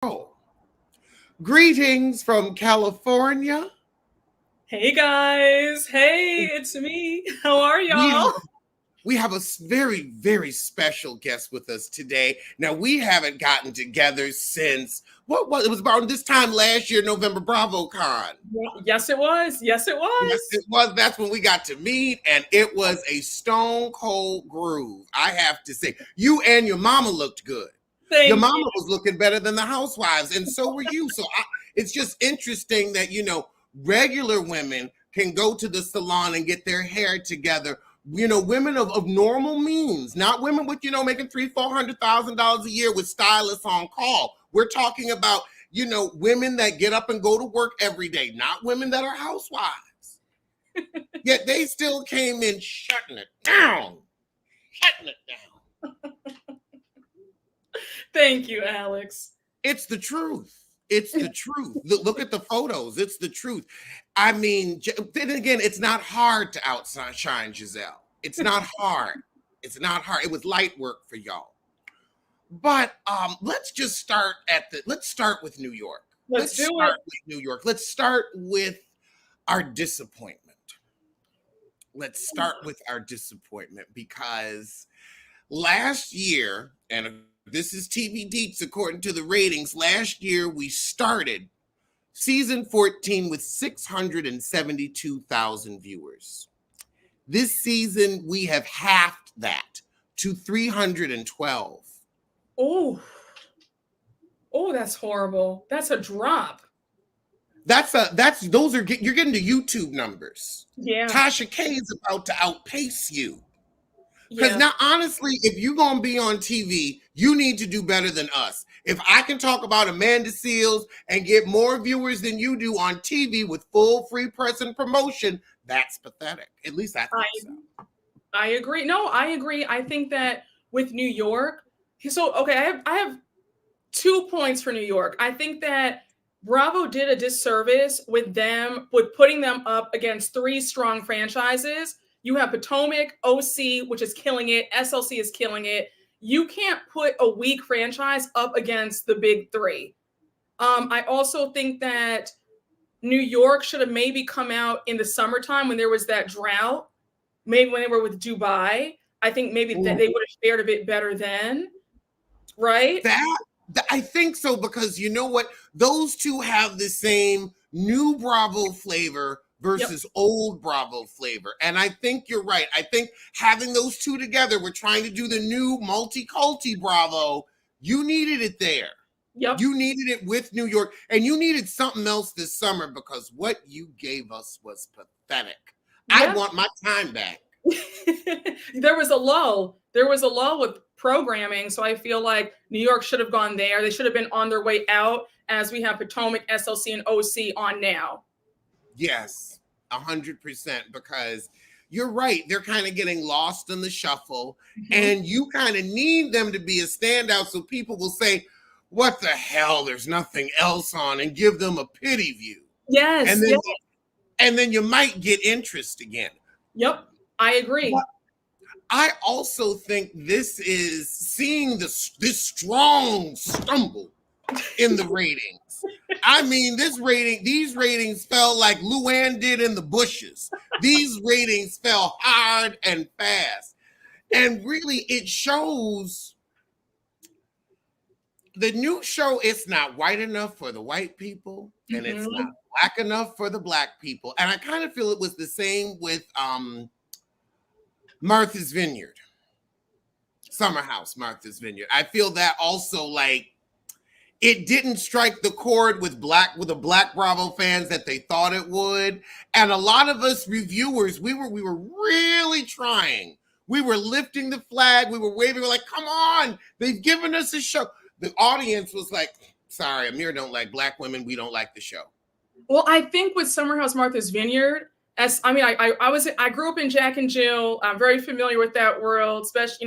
Oh, greetings from California. Hey guys. Hey, it's me. How are We y'all? we have a very special guest with us today. Now we haven't gotten together since what it was about this time last year, November BravoCon. Yes, it was. Yes, it Yes, was. it was. That's when we got to meet, and it was a stone cold groove. I have to say, you and your mama looked good. Your Thank you. mama was looking better than the housewives, and so were you. It's just interesting that regular women can go to the salon and get their hair together. Women of normal means, not women with making $300,000-$400,000 a year with stylists on call. We're talking about women that get up and go to work every day, not women that are housewives. Yet they still came in shutting it down. Thank you, Alex. It's the truth. It's the truth. Look at the photos. It's the truth. I mean, then again, it's not hard to outshine Gizelle. It's not hard. It's not hard. It was light work for y'all. But let's start with New York. Let's do it. Let's start with our disappointment. Let's start with our disappointment because last year, and this is TV Deets according to the ratings, last year we started season 14 with 672,000 viewers. This season we have halved that to 312. Oh, that's horrible. That's a drop. You're getting the YouTube numbers. Yeah. Tasha K is about to outpace you. Because now, honestly, if you're going to be on TV, you need to do better than us. If I can talk about Amanda Seales and get more viewers than you do on TV with full free press and promotion, that's pathetic. At least I think so. I agree. No, I agree. I think that with New York, I have 2 points for New York. I think that Bravo did a disservice with putting them up against 3 strong franchises. You have Potomac, OC, which is killing it. SLC is killing it. You can't put a weak franchise up against the big 3. I also think that New York should have maybe come out in the summertime when there was that drought. Maybe when they were with Dubai. I think maybe they would have fared a bit better then. Right? I think so, because you know what? Those two have the same new Bravo flavor versus old Bravo flavor. And I think you're right. I think having those two together, we're trying to do the new multi-culti Bravo. You needed it there. Yep. You needed it with New York, and you needed something else this summer because what you gave us was pathetic. Yep. I want my time back. There was a lull. With programming, so I feel like New York should have gone there. They should have been on their way out, as we have Potomac, SLC, and OC on now. Yes, 100%, because you're right. They're kind of getting lost in the shuffle, and you kind of need them to be a standout so people will say, what the hell, there's nothing else on, and give them a pity view. Yes. And then you might get interest again. Yep, I agree. But I also think this is seeing this strong stumble in the ratings. I mean, these ratings fell like Luann did in the bushes. These ratings fell hard and fast. And really, it shows the new show, it's not white enough for the white people, and it's not black enough for the black people. And I kind of feel it was the same with Martha's Vineyard. Summer House, Martha's Vineyard. I feel that also, like, it didn't strike the chord with the black Bravo fans that they thought it would. And a lot of us reviewers, we were really trying. We were lifting the flag. We were waving. We were like, come on, they've given us a show. The audience was like, sorry, Amir don't like black women. We don't like the show. Well, I think with Summer House, Martha's Vineyard, I grew up in Jack and Jill. I'm very familiar with that world, especially,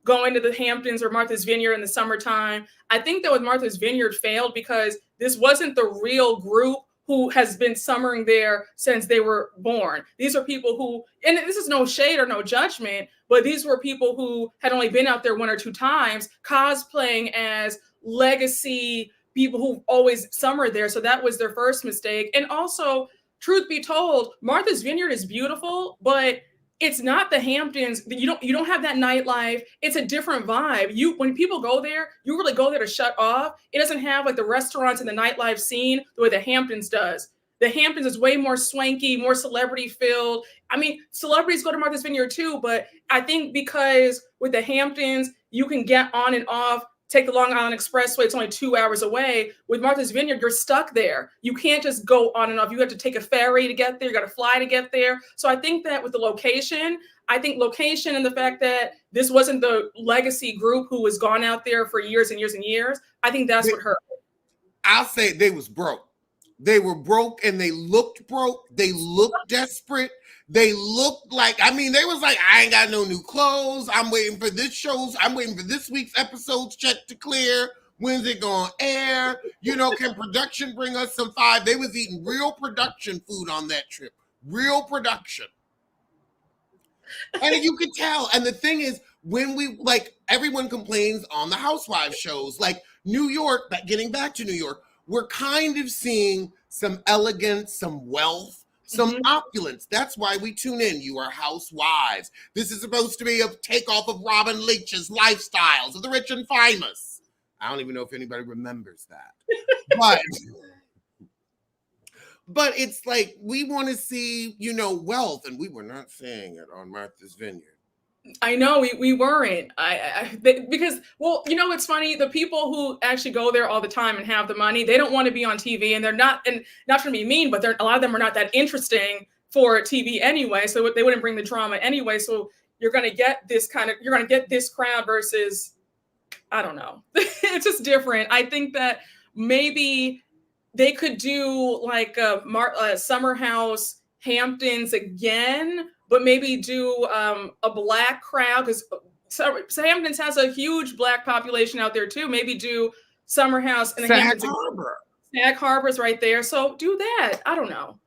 going to the Hamptons or Martha's Vineyard in the summertime. I think that with Martha's Vineyard failed because this wasn't the real group who has been summering there since they were born. These are people who, and this is no shade or no judgment, but these were people who had only been out there 1 or 2 times cosplaying as legacy people who always summer there. So that was their first mistake. And also, truth be told, Martha's Vineyard is beautiful, but it's not the Hamptons. You don't have that nightlife. It's a different vibe. When people go there, you really go there to shut off. It doesn't have like the restaurants and the nightlife scene the way the Hamptons does. The Hamptons is way more swanky, more celebrity filled. I mean, celebrities go to Martha's Vineyard too, but I think because with the Hamptons, you can get on and off, take the Long Island Expressway. It's only 2 hours away. With Martha's Vineyard, you're stuck there. You can't just go on and off. You have to take a ferry to get there. You got to fly to get there. So I think that with the location, and the fact that this wasn't the legacy group who was gone out there for years and years and years, I think that's what hurt. I'll say they was broke. They were broke and they looked broke. They looked desperate. They looked like, I mean, they was like, I ain't got no new clothes. I'm waiting for this week's episodes check to clear. When's it going to air? You know, can production bring us some five? They was eating real production food on that trip. Real production. And you could tell. And the thing is, when everyone complains on the Housewives shows, like New York, getting back to New York, we're kind of seeing some elegance, some wealth, some opulence. That's why we tune in. You are Housewives. This is supposed to be a takeoff of Robin Leach's Lifestyles of the Rich and Famous. I don't even know if anybody remembers that. But it's like, we want to see, wealth, and we were not seeing it on Martha's Vineyard. I know we weren't. Because it's funny. The people who actually go there all the time and have the money, they don't want to be on TV, and they're not. And not trying to be mean, but a lot of them are not that interesting for TV anyway. So they wouldn't bring the drama anyway. So you're going to get this crowd versus, I don't know. It's just different. I think that maybe they could do like a Summer House Hamptons again. But maybe do a black crowd, because Hamptons has a huge black population out there too. Maybe do Summer House and Sag Harbor. Sag Harbor's right there. So do that. I don't know.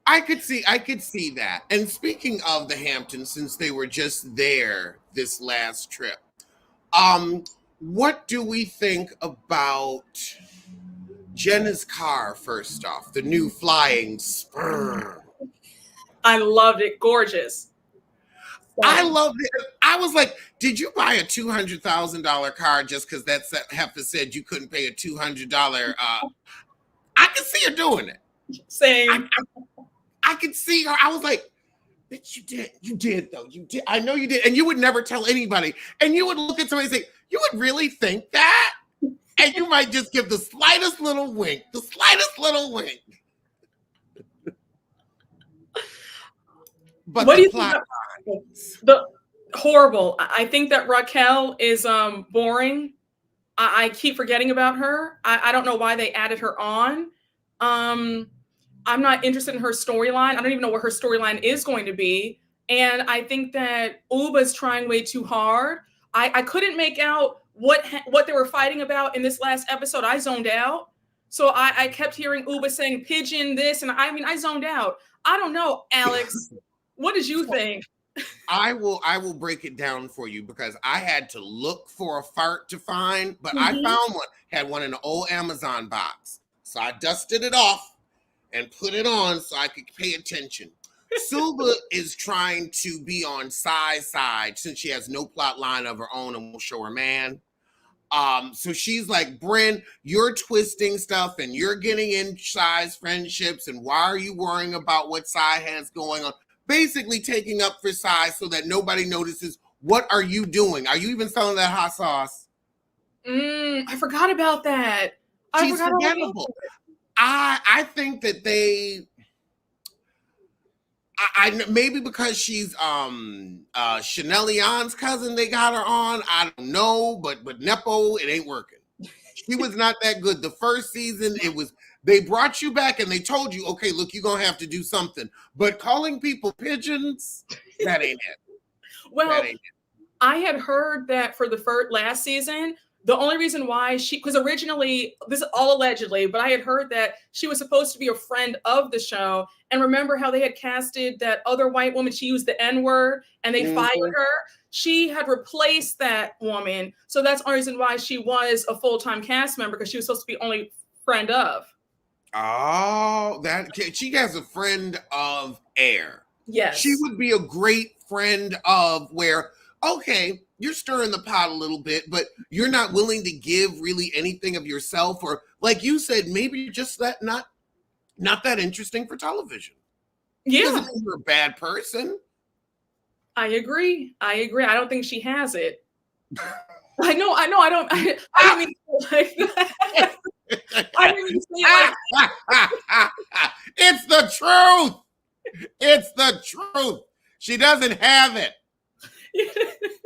I could see that. And speaking of the Hamptons, since they were just there this last trip, what do we think about Jenna's car, first off? The new flying Spur. I loved it. Gorgeous. I loved it. I was like, did you buy a $200,000 car just because that heifer said you couldn't pay a $200? I could see her doing it. Same. I could see her. I was like, bitch, you did. You did, though. You did. I know you did. And you would never tell anybody. And you would look at somebody and say, you would really think that? And you might just give the slightest little wink. The slightest little wink. But what do you think? The horrible. I think that Raquel is boring. I keep forgetting about her. I don't know why they added her on. I'm not interested in her storyline. I don't even know what her storyline is going to be. And I think that Ubah's trying way too hard. I couldn't make out what they were fighting about in this last episode. I zoned out. So I kept hearing Ubah saying pigeon this, and I zoned out. I don't know, Alex. What did you think? I will break it down for you, because I had to look for a fart to find, but I found one. Had one in an old Amazon box. So I dusted it off and put it on so I could pay attention. Suba is trying to be on Sai's side since she has no plot line of her own and will show her man. So she's like, Bryn, you're twisting stuff and you're getting in Sai's friendships, and why are you worrying about what Sai has going on? Basically taking up for Sai so that nobody notices. What are you doing? Are you even selling that hot sauce? I forgot about that. She's forgettable. I think that I maybe because she's Chanel Leon's cousin, they got her on. I don't know, but Nepo, it ain't working. She was not that good. The first season, they brought you back and they told you, okay, look, you're going to have to do something. But calling people pigeons, that ain't it. Well, I had heard that for the last season, The only reason why because originally, this is all allegedly, but I had heard that she was supposed to be a friend of the show. And remember how they had casted that other white woman? She used the N-word and they fired her. She had replaced that woman. So that's the only reason why she was a full-time cast member, because she was supposed to be only friend of. Oh, she has a friend of air. Yes. She would be a great friend of where, okay, you're stirring the pot a little bit, but you're not willing to give really anything of yourself, or like you said, maybe you're just not that interesting for television. Yeah. Doesn't mean you're a bad person. I agree. I don't think she has it. I know. I don't mean like that. I didn't mean to say like It's the truth. It's the truth. She doesn't have it.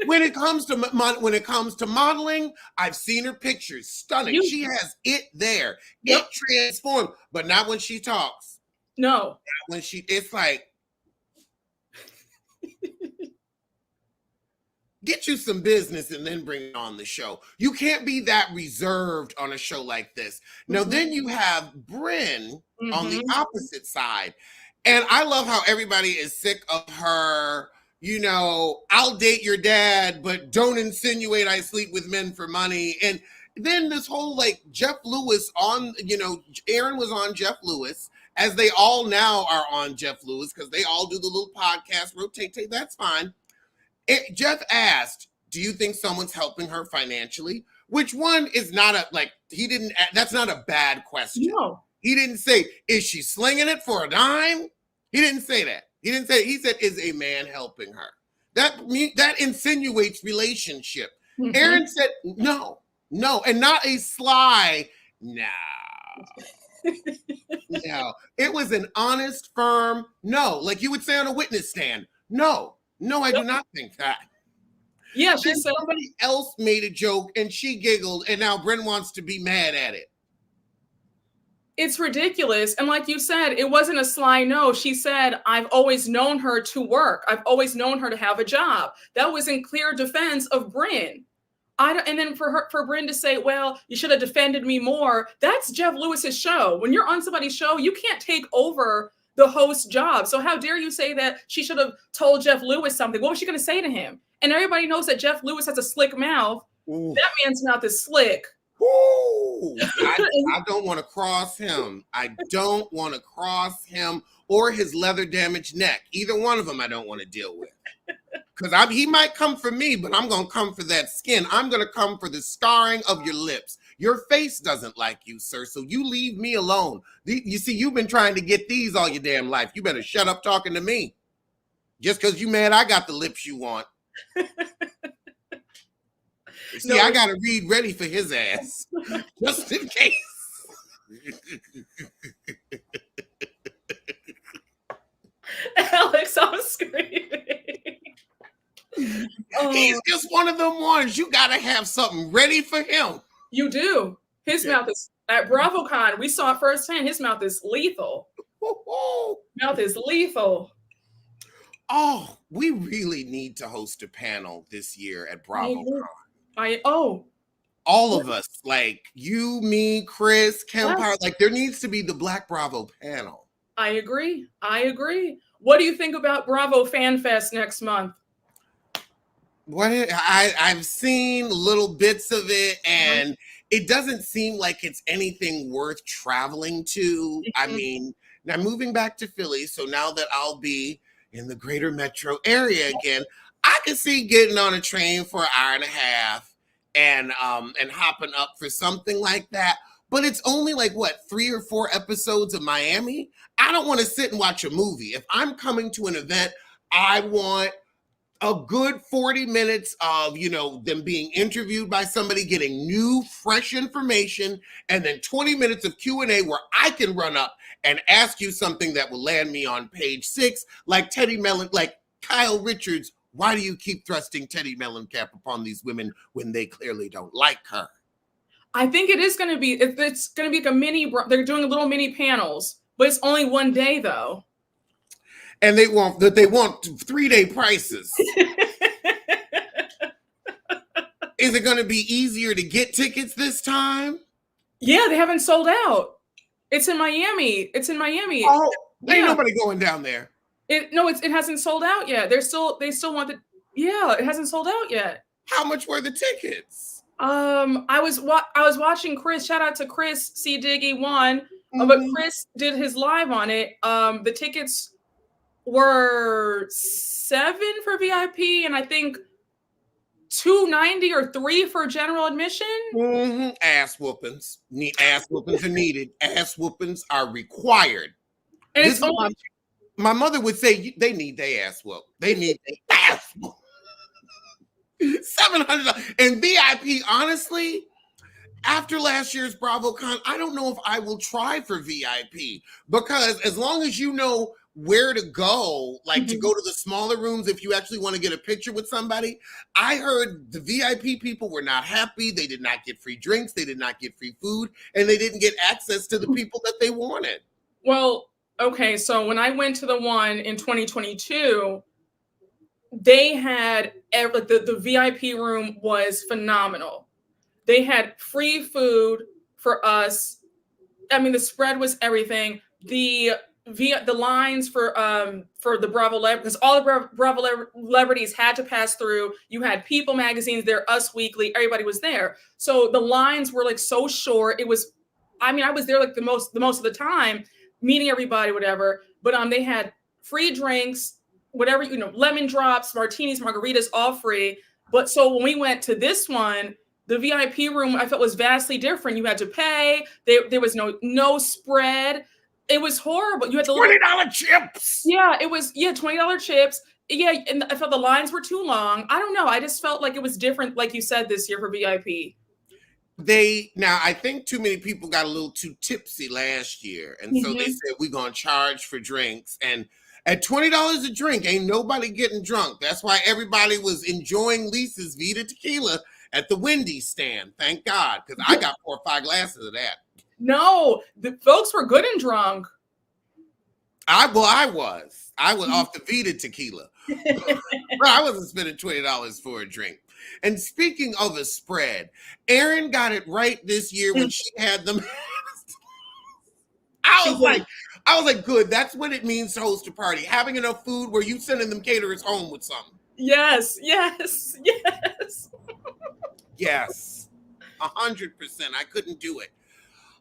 When it comes to modeling, I've seen her pictures. Stunning. She has it there. Yep. It transformed, but not when she talks. No. Not when it's like, get you some business and then bring it on the show. You can't be that reserved on a show like this. Now, then you have Brynn on the opposite side. And I love how everybody is sick of her, I'll date your dad, but don't insinuate I sleep with men for money. And then this whole like Jeff Lewis on, Aaron was on Jeff Lewis, as they all now are on Jeff Lewis, because they all do the little podcast rotate. That's fine. Jeff asked, do you think someone's helping her financially? Which one is not that's not a bad question. No. He didn't say, is she slinging it for a dime? He didn't say that. He said, is a man helping her? That insinuates relationship. Aaron said, no, and not a sly, no. No. It was an honest, firm no. Like you would say on a witness stand, no, I do not think that. Yeah, she said somebody else made a joke and she giggled, and now Brynn wants to be mad at it. It's ridiculous. And like you said, it wasn't a sly no. She said, I've always known her to work. I've always known her to have a job. That was in clear defense of Brynn. And then for Brynn to say, well, you should have defended me more. That's Jeff Lewis's show. When you're on somebody's show, you can't take over the host job. So how dare you say that she should have told Jeff Lewis something? What was she going to say to him? And everybody knows that Jeff Lewis has a slick mouth. Ooh. That man's mouth is slick. Ooh, I don't want to cross him. I don't want to cross him or his leather damaged neck. Either one of them I don't want to deal with. Because he might come for me, but I'm going to come for that skin. I'm going to come for the scarring of your lips. Your face doesn't like you, sir, so you leave me alone. You see, you've been trying to get these all your damn life. You better shut up talking to me. Just because you mad I got the lips you want. See, I got to read ready for his ass, just in case. Alex, I'm screaming. He's just one of them ones. You got to have something ready for him. You do. His mouth is, at BravoCon, we saw it firsthand. His mouth is lethal. Mouth is lethal. Oh, we really need to host a panel this year at BravoCon. All of us, like you, me, Chris, Kempire, like there needs to be the Black Bravo panel. I agree. What do you think about Bravo Fan Fest next month? I've seen little bits of it, and it doesn't seem like it's anything worth traveling to. I mean, now moving back to Philly, so now that I'll be in the greater metro area again, I can see getting on a train for an hour and a half and hopping up for something like that. But it's only like, 3 or 4 episodes of Miami? I don't want to sit and watch a movie. If I'm coming to an event, I want a good 40 minutes of, them being interviewed by somebody, getting new, fresh information, and then 20 minutes of Q&A where I can run up and ask you something that will land me on page 6, like Teddy Mellon, like Kyle Richards. Why do you keep thrusting Teddy Mellencamp upon these women when they clearly don't like her? I think it is going to be, it's going to be like a mini, they're doing little mini panels, but it's only one day though. And they want 3-day prices. Is it going to be easier to get tickets this time? Yeah, they haven't sold out. It's in Miami. It's in Miami. Oh, Yeah. ain't nobody going down there. It hasn't sold out yet. They still want the. Yeah, it hasn't sold out yet. How much were the tickets? I was watching Chris. Shout out to Chris C Diggy one. Mm-hmm. But Chris did his live on it. The tickets were $7 for VIP, and I think $2.90 or $3 for general admission. Mm-hmm. Ass whoopings. Ass whoopings are needed. Ass whoopings are required. And it's only my mother would say they need their ass whooped. They need their ass whooped. $700 and VIP. Honestly, after last year's BravoCon, I don't know if I will try for VIP, because as long as you know where to go, like to go to the smaller rooms if you actually want to get a picture with somebody. I heard the VIP people were not happy. They did not get free drinks. They did not get free food, and they didn't get access to the people that they wanted. Well, okay, so when I went to the one in 2022, they had the VIP room was phenomenal. They had free food for us. I mean, the spread was everything. The lines for the Bravo, because all the Bravo celebrities had to pass through. You had People magazines there, Us Weekly, everybody was there. So the lines were like so short. It was, I mean, I was there like the most of the time, meeting everybody, whatever. But they had free drinks, whatever, lemon drops, martinis, margaritas, all free. But so when we went to this one, the VIP room I felt was vastly different. You had to pay. There was no spread. It was horrible. You had to $20 chips. Yeah, it was $20 chips. Yeah, and I felt the lines were too long. I don't know. I just felt like it was different, like you said, this year for VIP. Now I think too many people got a little too tipsy last year, and so they said we're gonna charge for drinks, and at $20 a drink, ain't nobody getting drunk. That's why everybody was enjoying Lisa's Vita tequila at the Wendy stand. Thank God, because I got 4 or 5 glasses of that. No, the folks were good and drunk. I was off the Vita tequila. But I wasn't spending $20 for a drink. And speaking of a spread, Erin got it right this year when she had them. I was like, good. That's what it means to host a party. Having enough food where you sending them caterers home with something. Yes. Yes. 100%. I couldn't do it.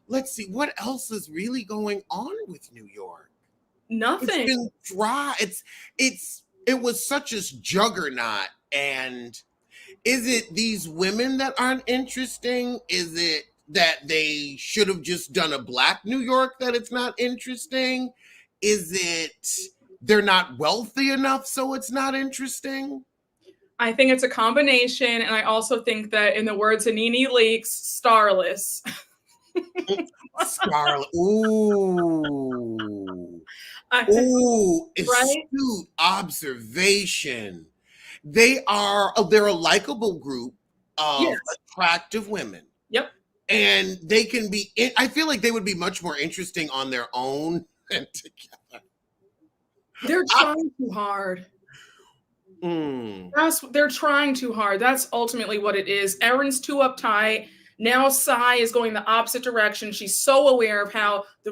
Let's see, what else is really going on with New York? Nothing. It's been dry. It was such a juggernaut. And is it these women that aren't interesting? Is it that they should have just done a Black New York that it's not interesting? Is it they're not wealthy enough so it's not interesting? I think it's a combination. And I also think that, in the words of Nene Leakes, starless. Scarlet. Ooh. Astute observation. They're a likable group of attractive women. Yep. And they can be, I feel like they would be much more interesting on their own than together. They're trying too hard. They're trying too hard. That's ultimately what it is. Erin's too uptight. Now Sai is going the opposite direction. She's so aware of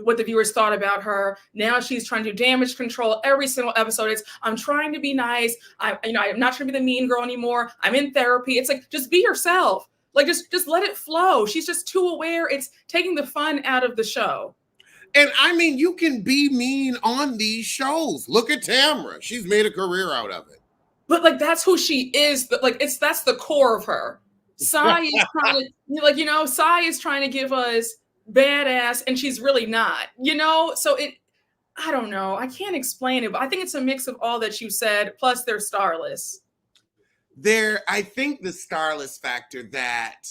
what the viewers thought about her. Now she's trying to do damage control every single episode. I'm trying to be nice. I'm not trying to be the mean girl anymore. I'm in therapy. It's like, just be yourself. Like, just let it flow. She's just too aware. It's taking the fun out of the show. And I mean, you can be mean on these shows. Look at Tamra. She's made a career out of it. But like, that's who she is. That's the core of her. Sai is trying to, Sai is trying to give us badass, and she's really not, So I don't know. I can't explain it, but I think it's a mix of all that you said. Plus, they're starless. I think the starless factor that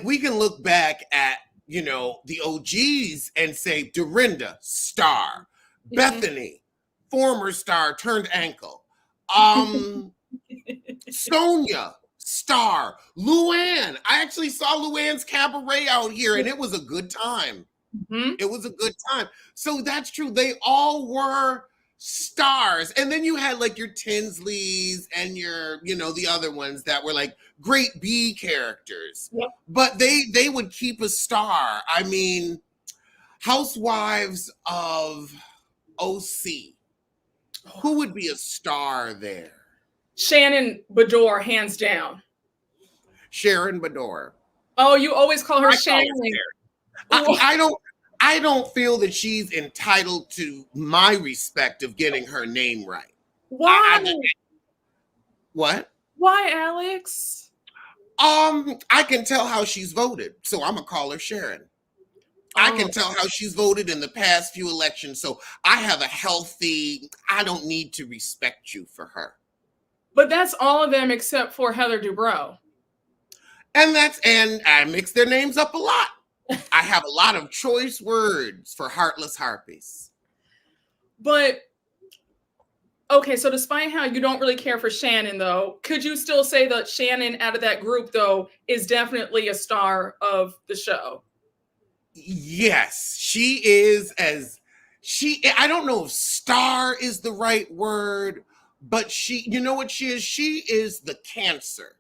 we can look back at, the OGs and say Dorinda, star, Bethany, former star turned ankle, Sonia, star, Luann. I actually saw Luann's cabaret out here, and it was a good time. It was a good time. So that's true. They all were stars. And then you had like your Tinsleys and your, the other ones that were like great B characters. Yep. But they would keep a star. I mean, Housewives of OC. Who would be a star there? Shannon Bedore, hands down. Sharon Bedore. Oh, you always call her Shannon. I don't feel that she's entitled to my respect of getting her name right. Why? What? Why, Alex? I can tell how she's voted, so I'm gonna call her Sharon. I can tell how she's voted in the past few elections, so I have a healthy, I don't need to respect you for her. But that's all of them except for Heather Dubrow. And I mix their names up a lot. I have a lot of choice words for heartless harpies. But, okay, so despite how you don't really care for Shannon, though, could you still say that Shannon out of that group, though, is definitely a star of the show? Yes, she is I don't know if star is the right word, but you know what she is? She is the cancer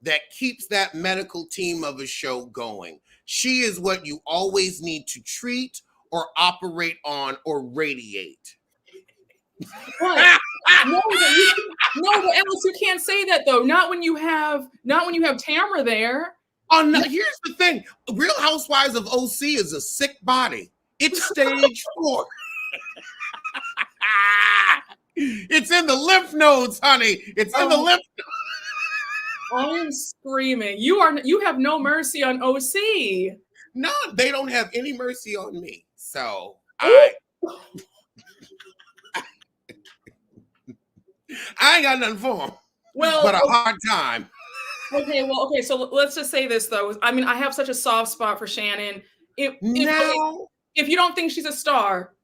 that keeps that medical team of a show going. She is what you always need to treat or operate on or radiate. What? No, but Alice, you can't say that though. Not when you have Tamra there. Oh no, here's the thing. Real Housewives of OC is a sick body. It's stage 4. It's in the lymph nodes, honey. It's in the lymph nodes. I am screaming. You have no mercy on OC. No, they don't have any mercy on me. So I ain't got nothing for them. Well, but a hard time. Okay, so let's just say this though. I mean, I have such a soft spot for Shannon. If you don't think she's a star,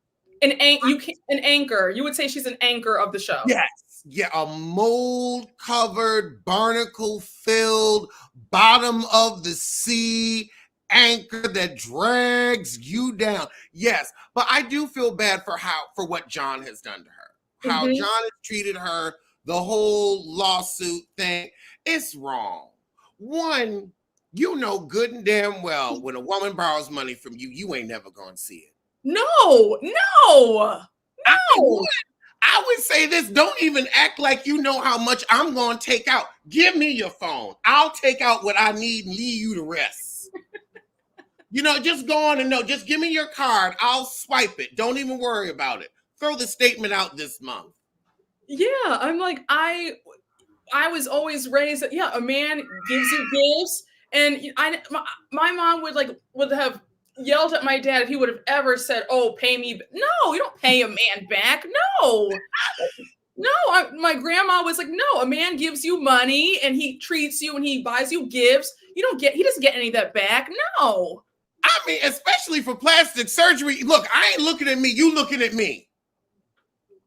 an anchor, you would say she's an anchor of the show. Yes. Yeah, a mold-covered, barnacle-filled, bottom of the sea anchor that drags you down. Yes, but I do feel bad for what John has done to her. How John has treated her, the whole lawsuit thing. It's wrong. One, you know good and damn well when a woman borrows money from you, you ain't never gonna see it. No. I would say this, don't even act like you know how much I'm going to take out. Give me your phone. I'll take out what I need and leave you the rest. Just go on and just give me your card. I'll swipe it. Don't even worry about it. Throw the statement out this month. Yeah, I'm like, I was always raised that, a man gives you gifts. And my mom would have yelled at my dad if he would have ever said, "Oh, pay me." No, you don't pay a man back. No. My grandma was like, "No, a man gives you money and he treats you and he buys you gifts. He doesn't get any of that back." No. I mean, especially for plastic surgery. Look, I ain't looking at me. You looking at me.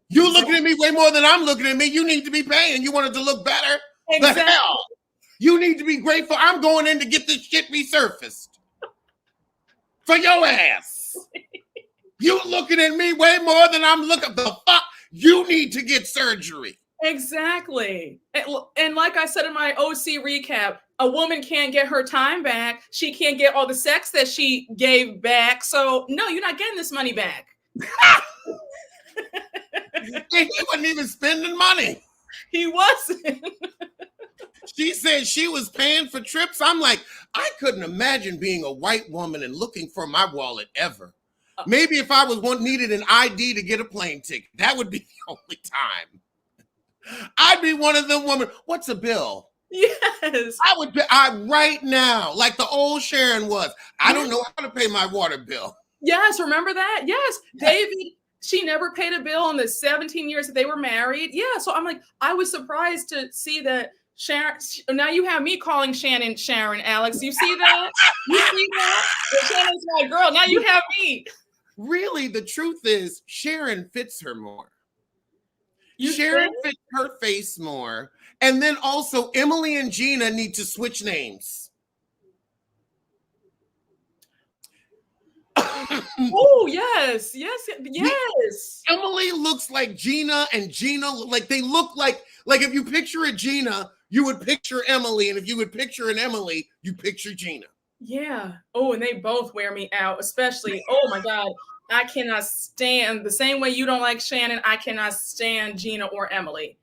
You looking at me way more than I'm looking at me. You need to be paying. You wanted to look better. Exactly. The hell? You need to be grateful. I'm going in to get this shit resurfaced. For your ass. You looking at me way more than I'm looking. The fuck? You need to get surgery. Exactly. And like I said in my OC recap, a woman can't get her time back. She can't get all the sex that she gave back. So no, you're not getting this money back. He wasn't even spending money. He wasn't. She said she was paying for trips. I'm like, I couldn't imagine being a white woman and looking for my wallet ever. Maybe if I needed an ID to get a plane ticket, that would be the only time. I'd be one of them women. What's a bill? Yes. I would be right now, like the old Sharon was. I don't know how to pay my water bill. Yes, remember that? Yes. David, she never paid a bill in the 17 years that they were married. Yeah, so I'm like, I was surprised to see that Sharon. Now you have me calling Shannon Sharon, Alex. You see that? You see that? Shannon's my girl. Now you have me. Really, the truth is, Sharon fits her more. Sharon fits her face more. And then also, Emily and Gina need to switch names. Oh, yes. Emily looks like Gina, and Gina, like they look like if you picture a Gina, you would picture Emily, and if you would picture an Emily, you picture Gina. Yeah. Oh, and they both wear me out, especially, oh my God, I cannot stand, the same way you don't like Shannon, I cannot stand Gina or Emily.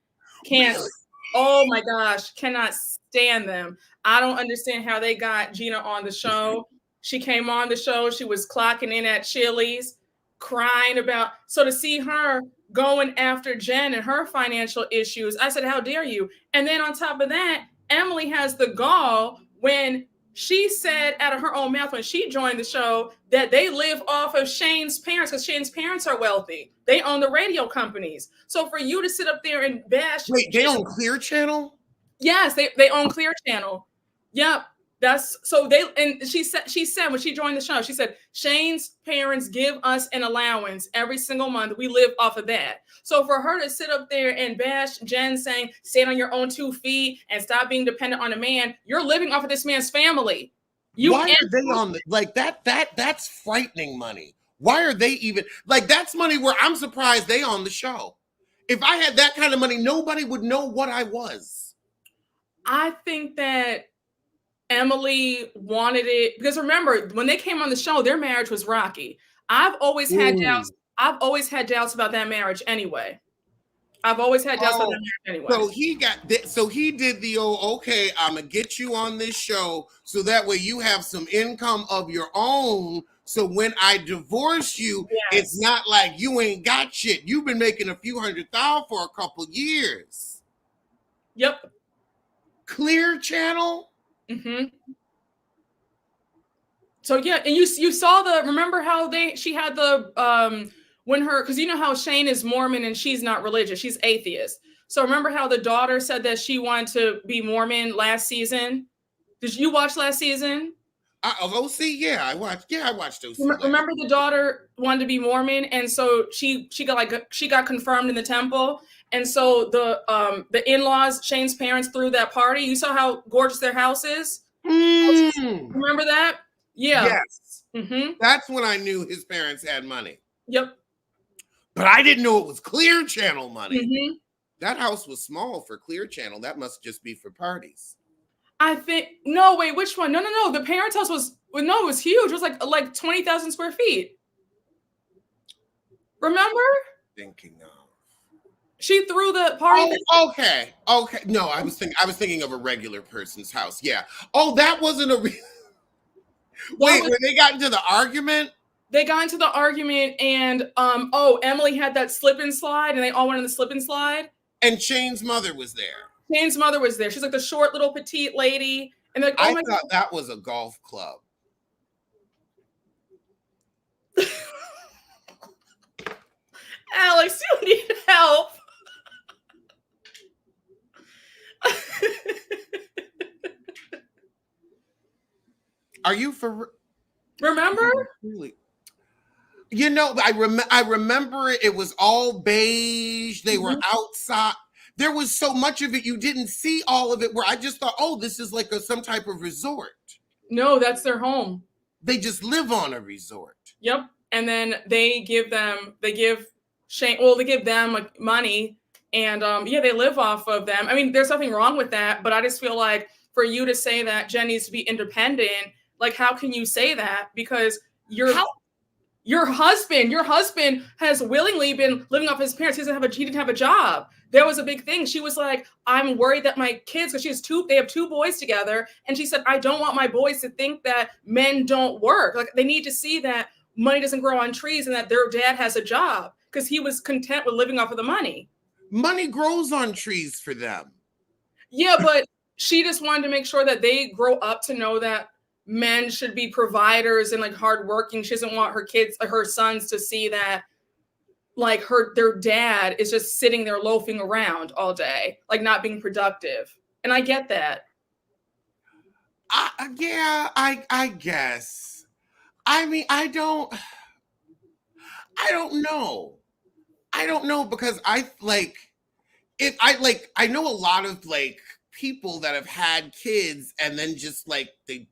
Can't. Really? Oh my gosh, cannot stand them. I don't understand how they got Gina on the show. She came on the show, she was clocking in at Chili's, crying about, so to see her going after Jen and her financial issues, I said, how dare you? And then on top of that, Emily has the gall when she said out of her own mouth when she joined the show that they live off of Shane's parents because Shane's parents are wealthy. They own the radio companies. So for you to sit up there and bash. Wait, they own Clear Channel? Yes, they own Clear Channel. Yep. That's so they, and she said when she joined the show, she said, Shane's parents give us an allowance every single month. We live off of that. So for her to sit up there and bash Jen saying, stand on your own 2 feet and stop being dependent on a man, you're living off of this man's family. Why are they on the, like that's frightening money. Why are they even, like, that's money where I'm surprised they on the show. If I had that kind of money, nobody would know what I was. I think that Emily wanted it because remember when they came on the show, their marriage was rocky. I've always had doubts. I've always had doubts about that marriage anyway. I've always had doubts about that marriage anyway. So he did the okay, I'm gonna get you on this show so that way you have some income of your own. So when I divorce you, It's not like you ain't got shit. You've been making a few $100,000 for a couple years. Yep. Clear Channel. Mm-hmm. So yeah, and you saw remember how she had the when her, because you know how Shane is Mormon and she's not religious, she's atheist. So remember how the daughter said that she wanted to be Mormon last season? Did you watch last season? Of OC? Yeah, I watched OC. Remember the daughter wanted to be Mormon, and so she got confirmed in the temple. And so the in-laws, Shane's parents, threw that party. You saw how gorgeous their house is? Remember that? Yeah. Yes. Mm-hmm. That's when I knew his parents had money. Yep. But I didn't know it was Clear Channel money. Mm-hmm. That house was small for Clear Channel. That must just be for parties. I think, no, wait, which one? No. The parents' house it was huge. It was like 20,000 square feet. Remember? Thinking of. She threw the party. Oh, okay. No, I was thinking of a regular person's house. Yeah. Oh, that wasn't a. Wait, when they got into the argument? They got into the argument, and Emily had that slip and slide, and they all went on the slip and slide. And Shane's mother was there. Shane's mother was there. She's like the short little petite lady, and like, I thought that was a golf club. Alex, you need help. Are you for? Remember? Really? You know, I remember it. It was all beige. They were outside. There was so much of it you didn't see all of it. Where I just thought, oh, this is like some type of resort. No, that's their home. They just live on a resort. Yep. And then they give them like money, and they live off of them. I mean, there's nothing wrong with that, but I just feel like for you to say that Jen needs to be independent, like how can you say that? Because your husband has willingly been living off his parents. He didn't have a job. There was a big thing. She was like, I'm worried that my kids, because they have 2 boys together, and she said, I don't want my boys to think that men don't work. Like they need to see that money doesn't grow on trees and that their dad has a job, because he was content with living off of the money. Money grows on trees for them. Yeah, but she just wanted to make sure that they grow up to know that men should be providers and like hardworking. She doesn't want her sons to see that like their dad is just sitting there loafing around all day, like not being productive. And I get that. I guess. I mean, I don't know. I don't know, because I know a lot of like people that have had kids and then just like they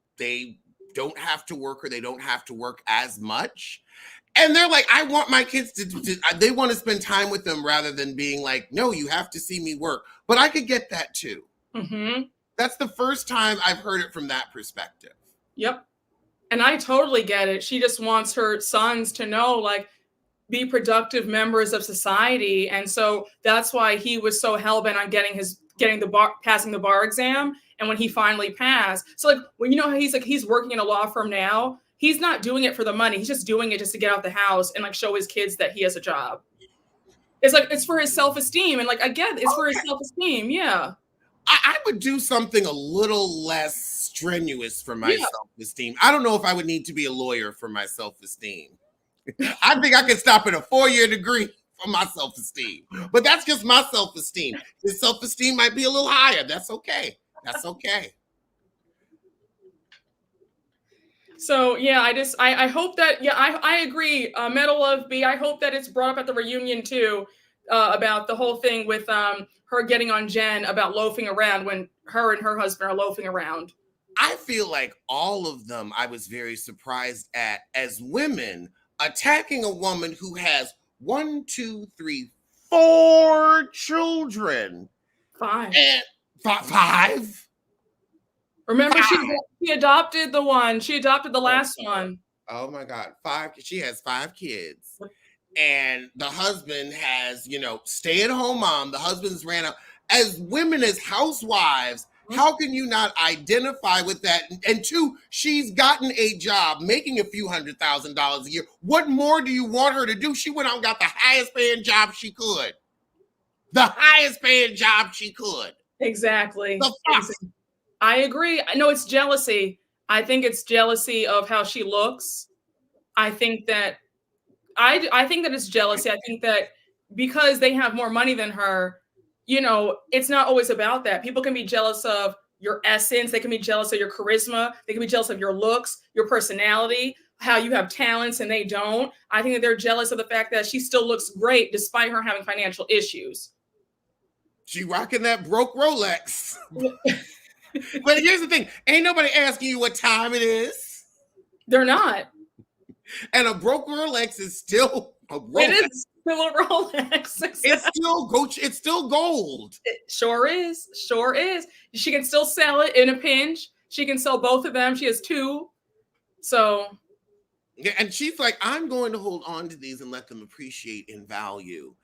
don't have to work, or they don't have to work as much. And they're like, I want my kids they want to spend time with them rather than being like, no, you have to see me work. But I could get that too. Mm-hmm. That's the first time I've heard it from that perspective. Yep. And I totally get it. She just wants her sons to know, like, be productive members of society. And so that's why he was so hell-bent on passing the bar exam. And when he finally passed, so like, when you know how he's working in a law firm now, he's not doing it for the money. He's just doing it just to get out the house and like show his kids that he has a job. It's like, it's for his self-esteem. And like, again, it's for his self-esteem. Yeah. I would do something a little less strenuous for my self-esteem. I don't know if I would need to be a lawyer for my self-esteem. I think I could stop at a 4-year degree for my self-esteem. But that's just my self-esteem. His self-esteem might be a little higher. That's okay. That's okay. So yeah, I hope that, I agree. Metal of B, I hope that it's brought up at the reunion too, about the whole thing with her getting on Jen about loafing around when her and her husband are loafing around. I feel like all of them I was very surprised at as women attacking a woman who has 1, 2, 3, 4 children. 5. And 5? Remember, she adopted the one. She adopted the last one. Oh my God. 5. She has 5 kids. And the husband has, stay-at-home mom. The husband's ran out. As women, as housewives, how can you not identify with that? And 2, she's gotten a job making a few $100,000 a year. What more do you want her to do? She went out and got the highest paying job she could. The highest paying job she could. Exactly. I agree. I know it's jealousy. I think it's jealousy of how she looks. I think that it's jealousy. I think that because they have more money than her, it's not always about that. People can be jealous of your essence. They can be jealous of your charisma. They can be jealous of your looks, your personality, how you have talents and they don't. I think that they're jealous of the fact that she still looks great despite her having financial issues. She rocking that broke Rolex. But here's the thing. Ain't nobody asking you what time it is. They're not. And a broke Rolex is still a Rolex. It is still a Rolex. It's still gold. It sure is. Sure is. She can still sell it in a pinch. She can sell both of them. She has 2. So. Yeah, and she's like, I'm going to hold on to these and let them appreciate in value.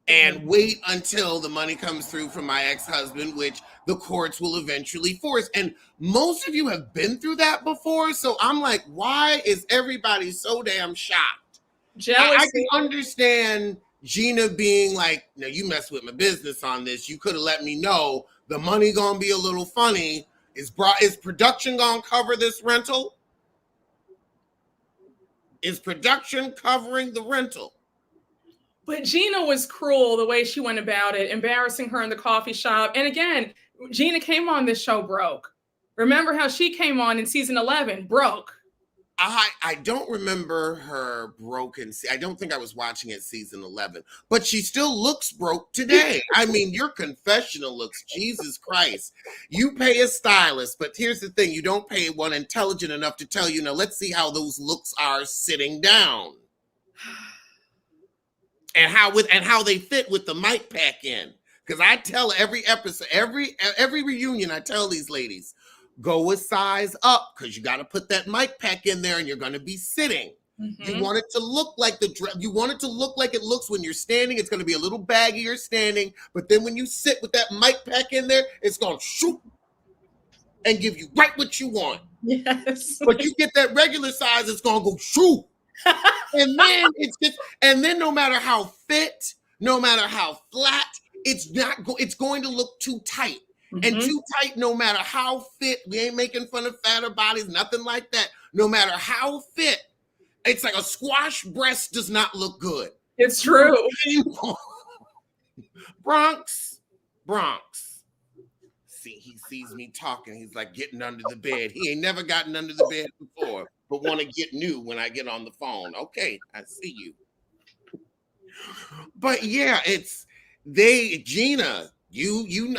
And wait until the money comes through from my ex-husband, which the courts will eventually force. And most of you have been through that before. So I'm like, why is everybody so damn shocked? Jealousy. I can understand Gina being like, no, you messed with my business on this. You could have let me know the money gonna be a little funny. Is production gonna cover this rental? Is production covering the rental? But Gina was cruel the way she went about it, embarrassing her in the coffee shop. And again, Gina came on this show broke. Remember how she came on in season 11, broke. I don't remember her broken. I don't think I was watching it season 11, but she still looks broke today. I mean, your confessional looks, Jesus Christ. You pay a stylist, but here's the thing. You don't pay one intelligent enough to tell you, now let's see how those looks are sitting down. And how they fit with the mic pack in. Because I tell every episode, every reunion, I tell these ladies, go a size up because you got to put that mic pack in there and you're going to be sitting. Mm-hmm. You want it to look like it looks when you're standing. It's going to be a little baggier standing, but then when you sit with that mic pack in there, it's going to shoot and give you right what you want. Yes. But you get that regular size, it's going to go shoot. And then no matter how fit, no matter how flat, it's going to look too tight. Mm-hmm. And too tight, no matter how fit, we ain't making fun of fatter bodies, nothing like that. No matter how fit, it's like a squash breast does not look good. It's true. Bronx. See, he sees me talking. He's like getting under the bed. He ain't never gotten under the bed before, but want to get new when I get on the phone. Okay, I see you. But yeah, Gina,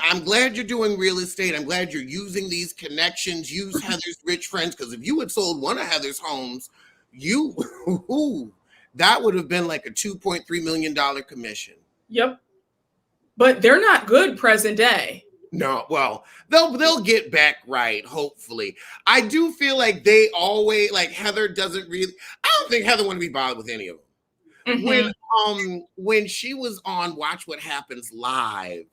I'm glad you're doing real estate. I'm glad you're using these connections. Use Heather's rich friends, because if you had sold one of Heather's homes, that would have been like a $2.3 million commission. Yep. But they're not good present day. No, well, they'll get back right, hopefully. I do feel like they always like Heather doesn't really. I don't think Heather want to be bothered with any of them. Mm-hmm. When she was on Watch What Happens Live,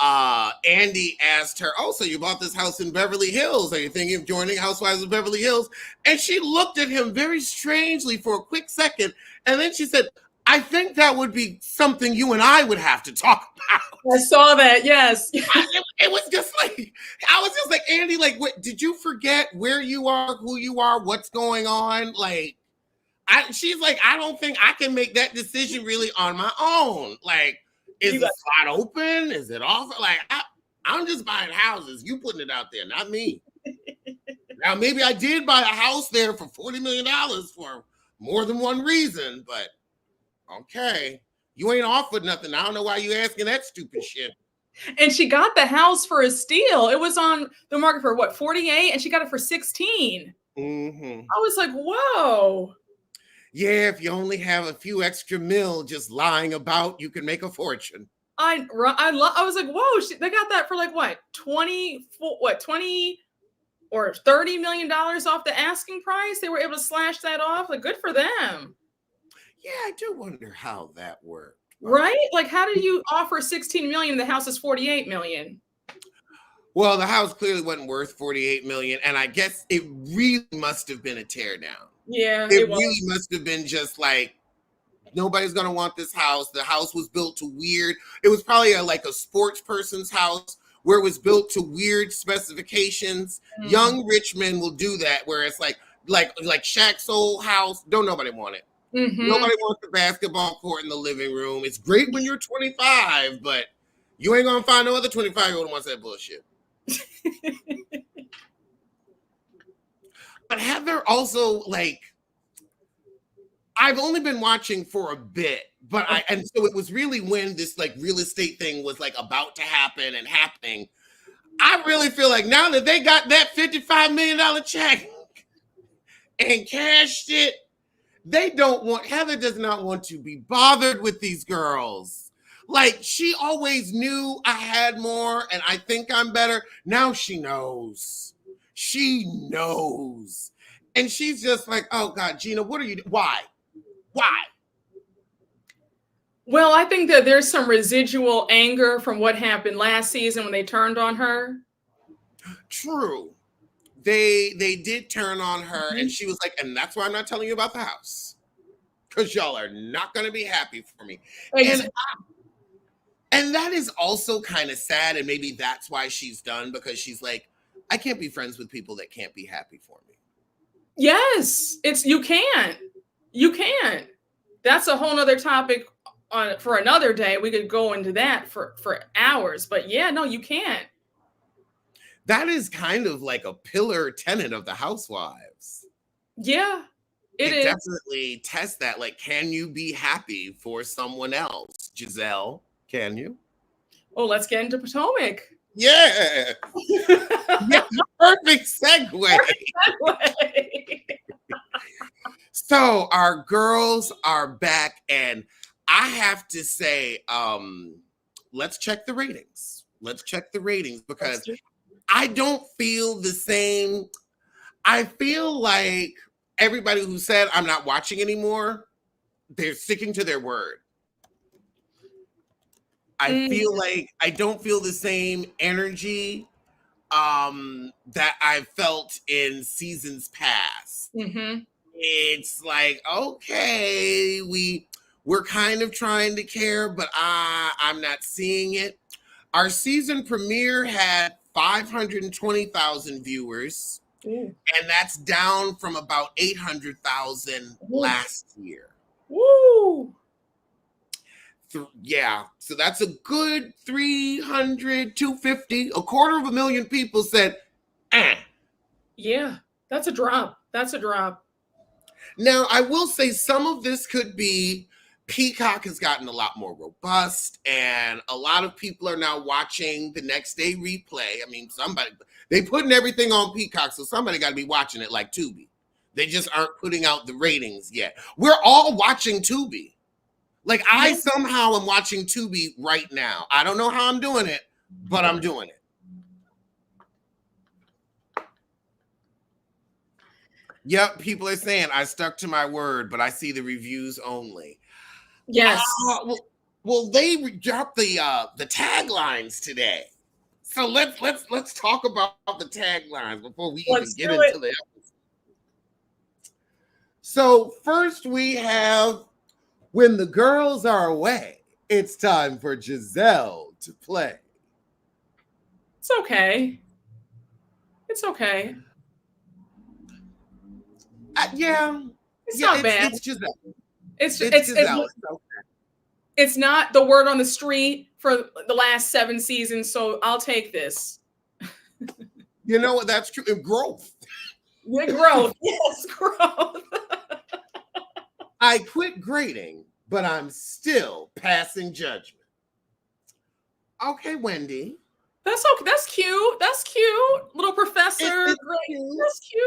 Andy asked her, "Oh, so you bought this house in Beverly Hills? Are you thinking of joining Housewives of Beverly Hills?" And she looked at him very strangely for a quick second, and then she said, "I think that would be something you and I would have to talk about." I saw that. Yes. It was just like, I was just like, Andy, like, what, did you forget where you are, who you are, what's going on? Like, she's like, I don't think I can make that decision really on my own. Like, is the slot open? Is it off? Like, I'm just buying houses. You putting it out there, not me. Now, maybe I did buy a house there for $40 million for more than one reason, but okay. You ain't offered nothing. I don't know why you asking that stupid shit. And she got the house for a steal. It was on the market for what, 48? And she got it for 16. Mm-hmm. I was like, whoa. Yeah, if you only have a few extra mil just lying about, you can make a fortune. I was like, whoa, they got that for like what, 20 or $30 million off the asking price? They were able to slash that off. Like, good for them. Yeah, I do wonder how that worked. Right? Like, how did you offer 16 million? The house is 48 million. Well, the house clearly wasn't worth 48 million, and I guess it really must have been a teardown. Yeah, it really must have been just like, nobody's gonna want this house. The house was built to weird. It was probably like a sports person's house where it was built to weird specifications. Mm-hmm. Young rich men will do that, where it's like Shaq's old house. Don't nobody want it. Mm-hmm. Nobody wants the basketball court in the living room. It's great when you're 25, but you ain't gonna find no other 25-year-old who wants that bullshit. But Heather also, like, I've only been watching for a bit, but and so it was really when this like real estate thing was like about to happen and happening. I really feel like now that they got that $55 million check and cashed it, Heather does not want to be bothered with these girls. Like, she always knew I had more and I think I'm better. Now she knows. She knows. And she's just like, oh God, Gina, what are you doing? Why? Well, I think that there's some residual anger from what happened last season when they turned on her. True. They did turn on her, mm-hmm. And she was like, and that's why I'm not telling you about the house. Because y'all are not going to be happy for me. Exactly. And that is also kind of sad, and maybe that's why she's done, because she's like, I can't be friends with people that can't be happy for me. Yes, you can't. That's a whole nother topic for another day. We could go into that for hours, but yeah, no, you can't. That is kind of like a pillar tenet of the Housewives. Yeah, it is. Definitely test that. Like, can you be happy for someone else? Gizelle, can you? Oh, let's get into Potomac. Yeah. Yeah, perfect segue. So our girls are back, and I have to say, let's check the ratings. Because I don't feel the same. I feel like everybody who said I'm not watching anymore, they're sticking to their word. I feel like I don't feel the same energy that I felt in seasons past. Mm-hmm. It's like, okay, we're kind of trying to care, but I'm not seeing it. Our season premiere had 520,000 viewers, and that's down from about 800,000 last year. Woo! Yeah, so that's a good 300, 250, 250,000 people said, Yeah, that's a drop. Now, I will say some of this could be Peacock has gotten a lot more robust, and a lot of people are now watching the next day replay. I mean, they putting everything on Peacock, so somebody got to be watching it like Tubi. They just aren't putting out the ratings yet. We're all watching Tubi. Like, I somehow am watching Tubi right now. I don't know how I'm doing it, but I'm doing it. Yep, people are saying I stuck to my word, but I see the reviews only. Yes. Well, they dropped the taglines today. So let's talk about the taglines before we even Let's get do into it. the episode. So first we have when the girls are away, it's time for Gizelle to play. It's okay. It's okay. Yeah, It's not bad. it's Gizelle. It's It's Gizelle. it's not the word on the street for the last 7 seasons, so I'll take this. You know what? That's true. Growth. Yeah, growth. Yes, growth. I quit grading, but I'm still passing judgment. Okay, Wendy. That's okay. That's cute. That's cute. Little professor. It's cute. That's cute.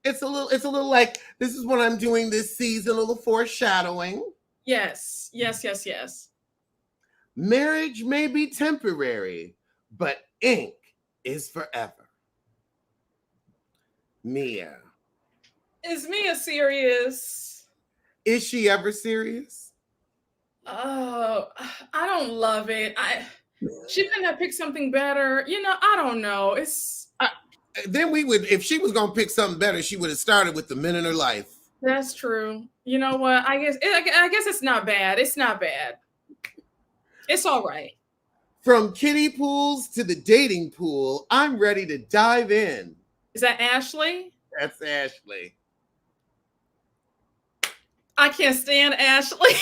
It's a little like this is what I'm doing this season, a little foreshadowing. Yes. Yes, yes, yes. Marriage may be temporary, but ink is forever. Mia. Is Mia serious? Is she ever serious? Oh, I don't love it. She couldn't have picked something better. I don't know. Then we would, if she was gonna pick something better, she would have started with the men in her life. That's true. You know what? I guess it's not bad. It's not bad. It's all right. From kiddie pools to the dating pool, I'm ready to dive in. Is that Ashley? That's Ashley. I can't stand Ashley.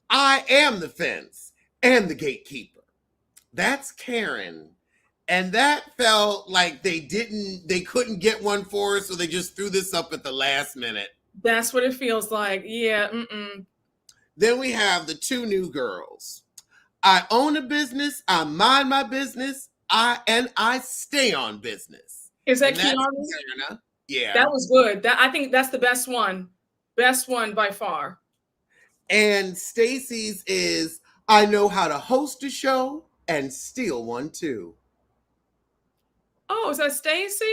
I am the fence and the gatekeeper. That's Karen. And that felt like they couldn't get one for her, so they just threw this up at the last minute. That's what it feels like. Yeah. Then we have the 2 new girls. I own a business. I mind my business. I stay on business. Is that Kiana? Yeah. That was good. I think that's the best one. Best one by far. And Stacy's is I know how to host a show and steal one too. Oh, is that Stacy?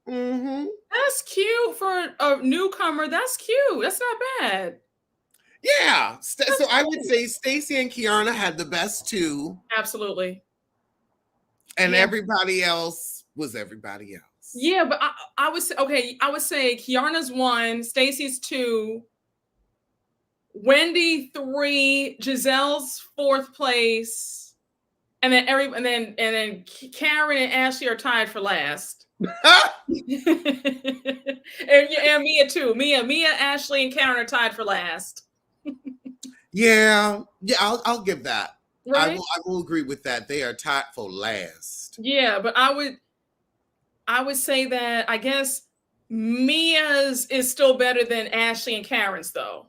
Mm-hmm. That's cute for a newcomer. That's cute. That's not bad. Yeah. So I would say Stacy and Kiana had the best 2. Absolutely. And everybody else was everybody else. Yeah, but I would say, I would say Kiana's 1, Stacy's 2, Wendy 3, Giselle's 4th place, and then Karen and Ashley are tied for last. and Mia too. Mia, Ashley, and Karen are tied for last. Yeah, I'll give that. Right? I will agree with that. They are tied for last. Yeah, but I would say that I guess Mia's is still better than Ashley and Karen's though.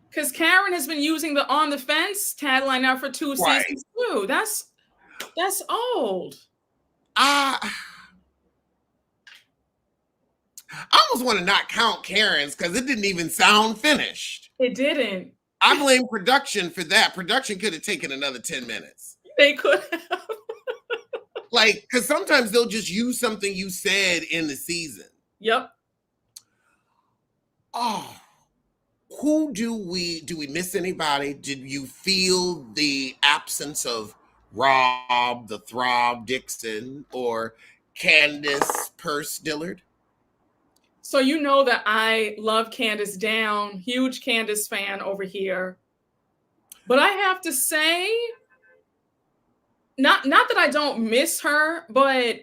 Because Karen has been using the on the fence tagline now for 2 seasons too. That's old. I almost want to not count Karen's because it didn't even sound finished. It didn't. I blame production for that. Production could have taken another 10 minutes. They could have. Like, because sometimes they'll just use something you said in the season. Yep. Oh, who do we miss anybody? Did you feel the absence of Rob, the Throb Dixon, or Candace Purse Dillard? So you know that I love Candace Down, huge Candace fan over here. But I have to say, not that I don't miss her, but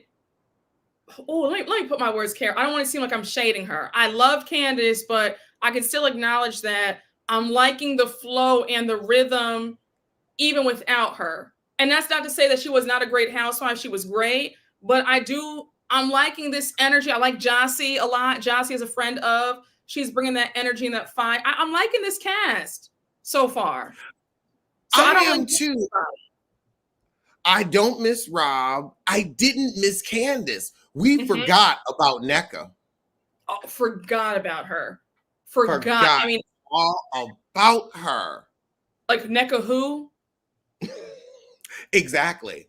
let me put my words careful. I don't want to seem like I'm shading her. I love Candace, but I can still acknowledge that I'm liking the flow and the rhythm even without her. And that's not to say that she was not a great housewife. She was great, but I'm liking this energy. I like Jossie a lot. Jossie is a friend of. She's bringing that energy and that fight. I'm liking this cast so far. So I am too. I don't miss Rob. I didn't miss Candace. We forgot about NECA. Oh, forgot about her. Forgot. I mean, all about her. Like NECA who? Exactly.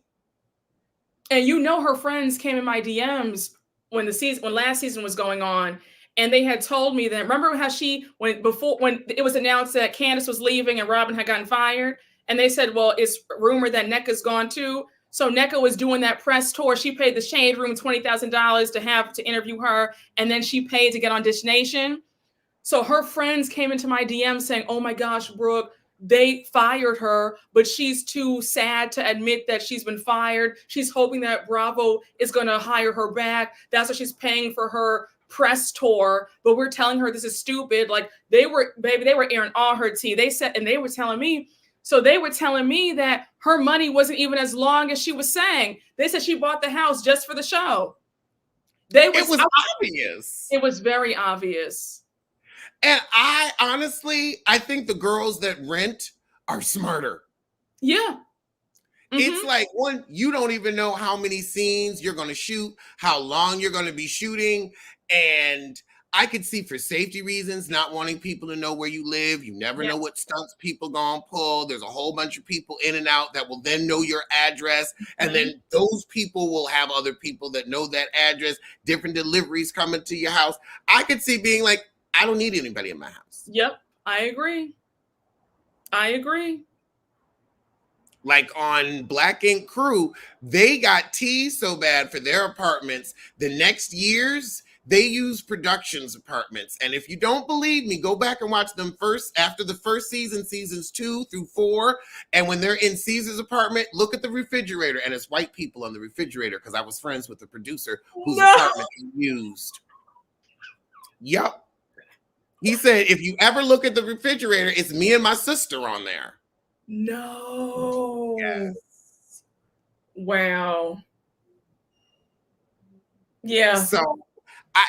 And you know, her friends came in my DMs when last season was going on, and they had told me that, remember how when it was announced that Candace was leaving and Robin had gotten fired, and they said, well, it's rumored that Nneka's gone too. So Nneka was doing that press tour. She paid the Shade Room $20,000 to interview her, and then she paid to get on Dish Nation. So her friends came into my DM saying, oh my gosh, Brooke, they fired her, but she's too sad to admit that she's been fired. She's hoping that Bravo is going to hire her back. That's why she's paying for her press tour. But we're telling her this is stupid. Like, they were airing all her tea. They were telling me that her money wasn't even as long as she was saying. They said she bought the house just for the show. It was obvious. It was very obvious. And I think the girls that rent are smarter. Yeah. Mm-hmm. It's like, one, you don't even know how many scenes you're going to shoot, how long you're going to be shooting. And I could see, for safety reasons, not wanting people to know where you live. You never know what stunts people gonna pull. There's a whole bunch of people in and out that will then know your address. And then those people will have other people that know that address, different deliveries coming to your house. I could see being like, I don't need anybody in my house. Yep, I agree. Like on Black Ink Crew, they got teased so bad for their apartments. The next years, they use productions apartments. And if you don't believe me, go back and watch them after the first season, seasons 2 through 4. And when they're in Caesar's apartment, look at the refrigerator. And it's white people on the refrigerator, because I was friends with the producer whose apartment he used. Yep. He said, if you ever look at the refrigerator, it's me and my sister on there. No. Yes. Wow. Yeah. So,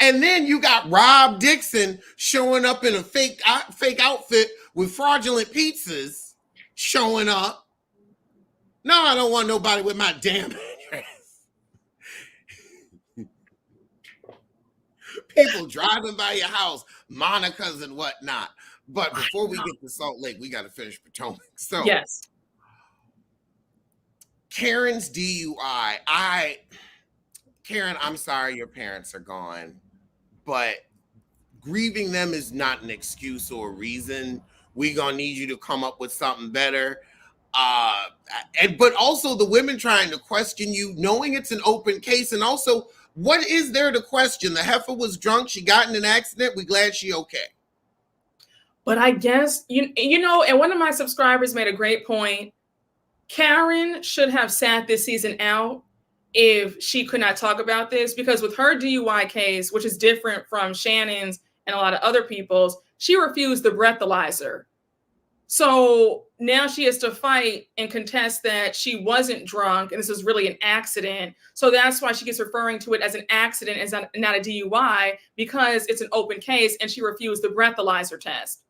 and then you got Rob Dixon showing up in a fake outfit with fraudulent pizzas showing up. No, I don't want nobody with my damn address. People driving by your house, Monica's and whatnot. But before we get to Salt Lake, we got to finish Potomac. So, yes. Karen's DUI. Karen, I'm sorry your parents are gone, but grieving them is not an excuse or a reason. We're going to need you to come up with something better. But also the women trying to question you, knowing it's an open case. And also, what is there to question? The heifer was drunk. She got in an accident. We're glad she okay. But I guess, you know, and one of my subscribers made a great point. Karen should have sat this season out if she could not talk about this, because with her DUI case, which is different from Shannon's and a lot of other people's, she refused the breathalyzer. So now she has to fight and contest that she wasn't drunk and this was really an accident. So that's why she keeps referring to it as an accident, as not a DUI, because it's an open case and she refused the breathalyzer test.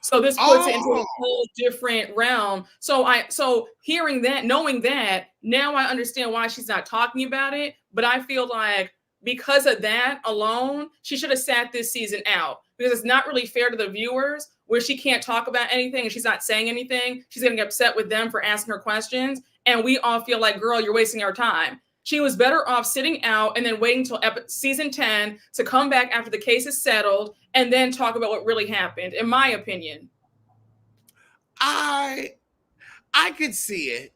So this puts it into a whole different realm. So hearing that, knowing that, now I understand why she's not talking about it. But I feel like because of that alone, she should have sat this season out, because it's not really fair to the viewers where she can't talk about anything and she's not saying anything. She's getting upset with them for asking her questions. And we all feel like, girl, you're wasting our time. She was better off sitting out and then waiting until season 10 to come back after the case is settled and then talk about what really happened, in my opinion. I could see it.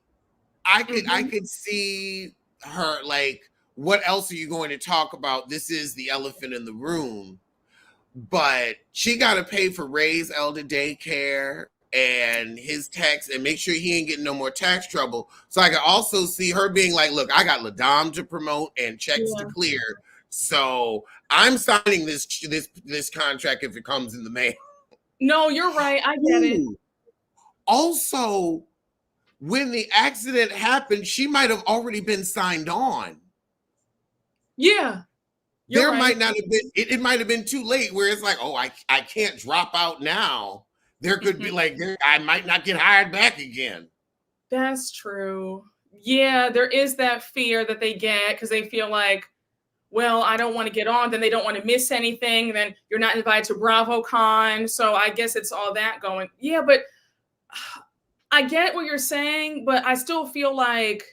I could see her, like, what else are you going to talk about? This is the elephant in the room. But she got to pay for Ray's elder daycare and his tax, and make sure he ain't getting no more tax trouble. So I can also see her being like, look, I got LaDom to promote and checks to clear. So I'm signing this contract if it comes in the mail. No, you're right. I get it. Also, when the accident happened, she might have already been signed on. Yeah. There might not have been, it might have been too late where it's like, oh, I can't drop out now. There could be like, I might not get hired back again. That's true. Yeah, there is that fear that they get because they feel like, well, I don't want to get on. Then they don't want to miss anything. And then you're not invited to BravoCon. So I guess it's all that going. Yeah, but I get what you're saying, but I still feel like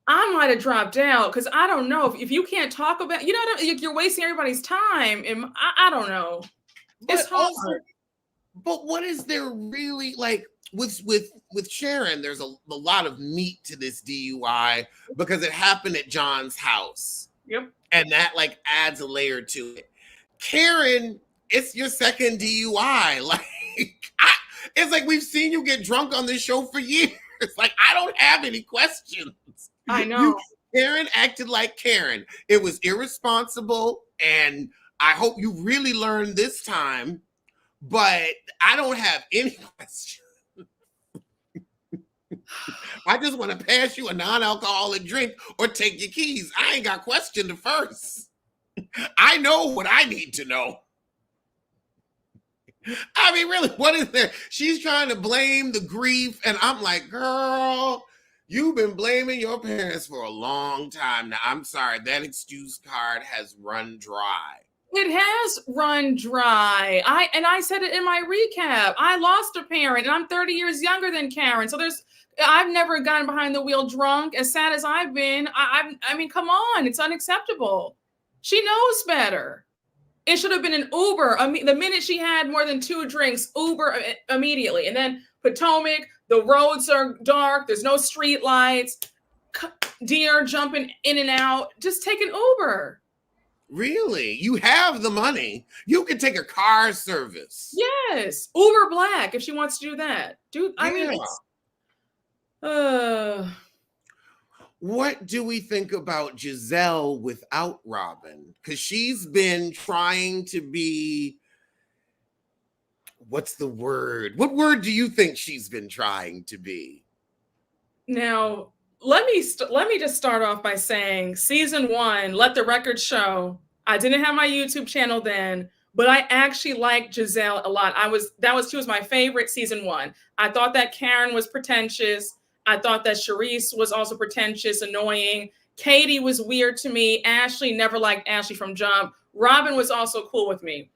I might have dropped out because I don't know if you can't talk about, you're wasting everybody's time. And I don't know. It's But hard. also, but what is there really like with Sharon? There's a lot of meat to this DUI because it happened at John's house. Yep. And that like adds a layer to it. Karen, it's your second DUI. Like, it's like we've seen you get drunk on this show for years. Like, I don't have any questions. I know. Karen acted like Karen. It was irresponsible, and I hope you really learned this time, but I don't have any questions. I just want to pass you a non-alcoholic drink or take your keys. I ain't got questioned the first. I know what I need to know. I mean, really, what is there? She's trying to blame the grief, and I'm like, girl, you've been blaming your parents for a long time now. I'm sorry, that excuse card has run dry. It has run dry. I said it in my recap. I lost a parent, and I'm 30 years younger than Karen. So I've never gotten behind the wheel drunk. As sad as I've been, I mean, come on, it's unacceptable. She knows better. It should have been an Uber. The minute she had more than 2 drinks, Uber immediately. And then Potomac, the roads are dark. There's no street lights. Deer jumping in and out. Just take an Uber. Really? You have the money. You can take a car service. Yes. Uber Black if she wants to do that. Dude, I mean, what do we think about Gizelle without Robin? Because she's been trying to be, what's the word? What word do you think she's been trying to be? Now, let me just start off by saying season 1, let the record show, I didn't have my YouTube channel then, but I actually liked Gizelle a lot. She was my favorite season 1. I thought that Karen was pretentious. I thought that Charisse was also pretentious, annoying. Katie was weird to me. Ashley, never liked Ashley from jump. Robin was also cool with me.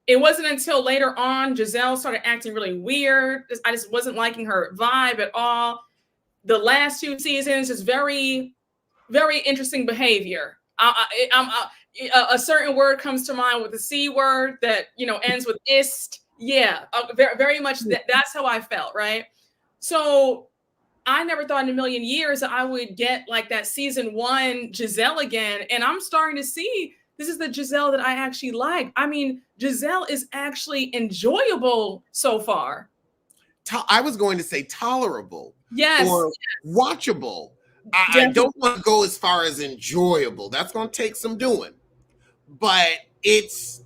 It wasn't until later on Gizelle started acting really weird. I just wasn't liking her vibe at all. The last 2 seasons is very, very interesting behavior. A certain word comes to mind with the C word that, ends with ist. Yeah, very, very much. That's how I felt, right? So I never thought in a million years that I would get like that season 1 Gizelle again. And I'm starting to see this is the Gizelle that I actually like. I mean, Gizelle is actually enjoyable so far. I was going to say tolerable. Yes. Or watchable. I don't want to go as far as enjoyable. That's going to take some doing. But it's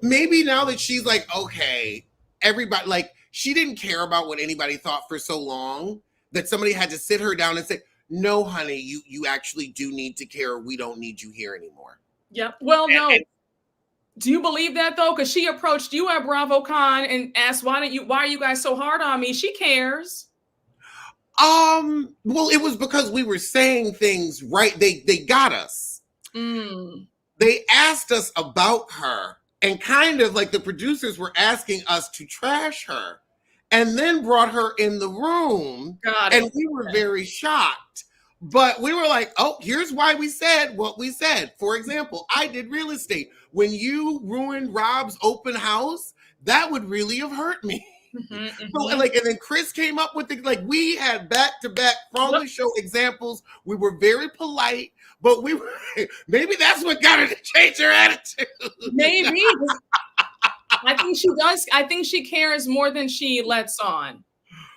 maybe now that she's like, okay, everybody, like, she didn't care about what anybody thought for so long that somebody had to sit her down and say, no, honey, you actually do need to care. We don't need you here anymore. Yep. Well, no. Do you believe that though? Because she approached you at BravoCon and asked, why are you guys so hard on me? She cares. Well, it was because we were saying things right. They got us. They asked us about her, and kind of like the producers were asking us to trash her, and then brought her in the room. And we were very shocked. But we were like, oh, here's why we said what we said. For example, I did real estate. When you ruined Rob's open house, that would really have hurt me. So, and then Chris came up with we had back-to-back from the show examples. We were very polite, but we were maybe that's what got her to change her attitude. Maybe. I think she does. I think she cares more than she lets on,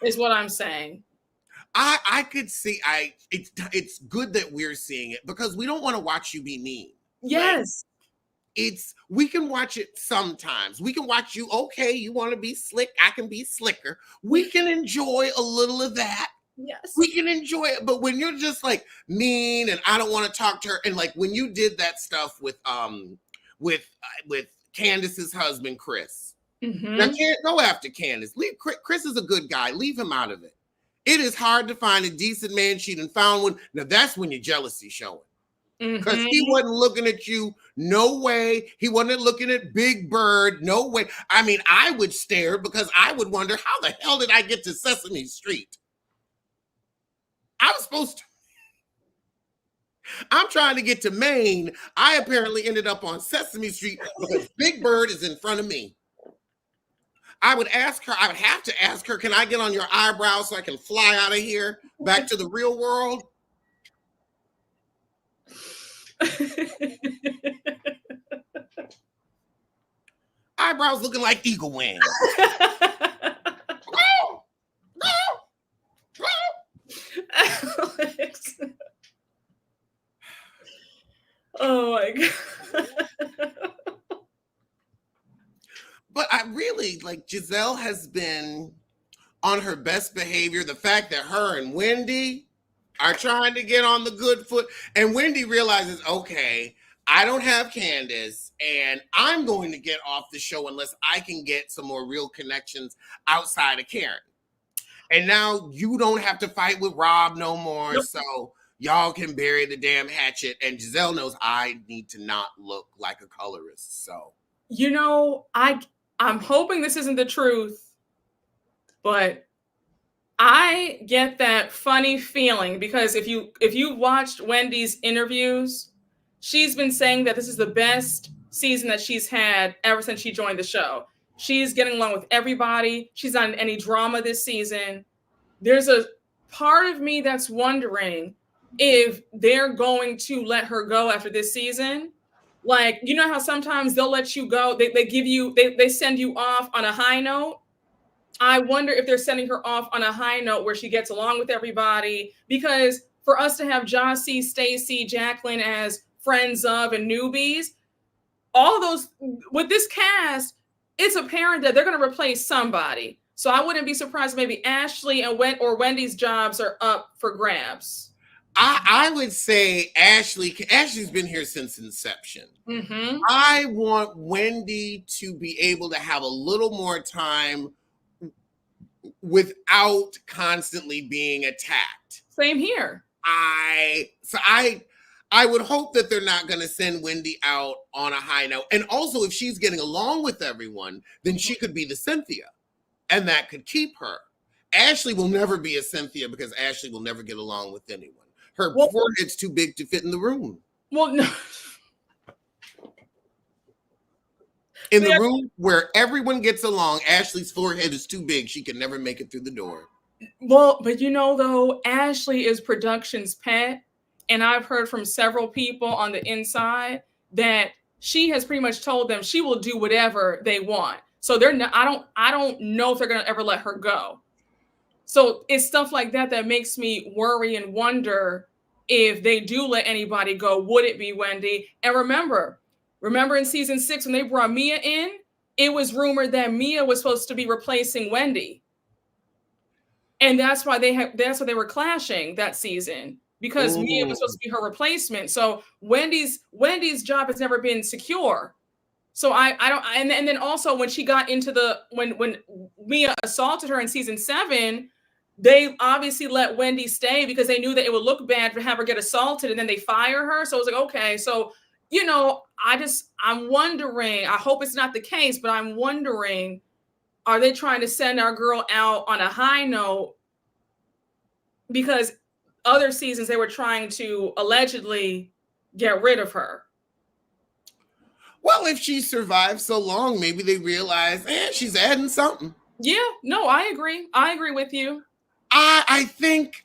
is what I'm saying. I could see it's good that we're seeing it because we don't want to watch you be mean. Yes. We can watch it sometimes. We can watch you, okay, you want to be slick, I can be slicker. We can enjoy a little of that. Yes. We can enjoy it. But when you're just like mean and I don't want to talk to her, and like when you did that stuff with Candace's husband, Chris. Now can't go after Candace. Chris is a good guy. Leave him out of it. It is hard to find a decent man. She done found one. Now that's when your jealousy showing. Because he Mm-hmm. wasn't looking at you, no way. He wasn't looking at Big Bird, no way. I mean, I would stare because I would wonder, how the hell did I get to Sesame Street? I was supposed to. I'm trying to get to Maine. I apparently ended up on Sesame Street because Big Bird is in front of me. I would ask her, I would have to ask her, can I get on your eyebrows so I can fly out of here back to the real world? Eyebrows looking like eagle wings. Alex. Oh my God. But I really, like, Gizelle has been on her best behavior. The fact that her and Wendy are trying to get on the good foot, and Wendy realizes, okay, I don't have Candace, and I'm going to get off the show unless I can get some more real connections outside of Karen. And now you don't have to fight with Rob no more, Nope. so y'all can bury the damn hatchet. And Gizelle knows I need to not look like a colorist. So, you know, I'm hoping this isn't the truth, but I get that funny feeling because if you watched Wendy's interviews, she's been saying that this is the best season that she's had ever since she joined the show. She's getting along with everybody. She's not in any drama this season. There's a part of me that's wondering if they're going to let her go after this season. Like, you know how sometimes they'll let you go, they give you, they send you off on a high note. I wonder if they're sending her off on a high note where she gets along with everybody. Because for us to have Jossie, Stacey, Jacqueline as friends of and newbies, all of those with this cast, it's apparent that they're going to replace somebody. So I wouldn't be surprised if maybe Ashley and Wendy's jobs are up for grabs. I would say Ashley's been here since inception. Mm-hmm. I want Wendy to be able to have a little more time without constantly being attacked. Same here. I would hope that they're not going to send Wendy out on a high note. And also, if she's getting along with everyone, then she could be the Cynthia, and that could keep her. Ashley will never be a Cynthia because Ashley will never get along with anyone. Her forehead's too big to fit in the room. Well, no. In the room where everyone gets along, Ashley's forehead is too big. She can never make it through the door. Well, but you know, though, Ashley is production's pet. And I've heard from several people on the inside that she has pretty much told them she will do whatever they want. So they're not, I don't know if they're going to ever let her go. So it's stuff like that that makes me worry and wonder if they do let anybody go, would it be Wendy? And remember in season 6 when they brought Mia in, it was rumored that Mia was supposed to be replacing Wendy. And that's why they were clashing that season, because Mia was supposed to be her replacement. So Wendy's job has never been secure. So I don't, and then also when she got into when Mia assaulted her in season 7, they obviously let Wendy stay because they knew that it would look bad to have her get assaulted, and then they fire her. So it was like, okay, so, you know, I'm wondering, I hope it's not the case, but I'm wondering, are they trying to send our girl out on a high note? Because other seasons they were trying to allegedly get rid of her. Well, if she survived so long, maybe they realize, she's adding something. Yeah, no, I agree. I agree with you. I think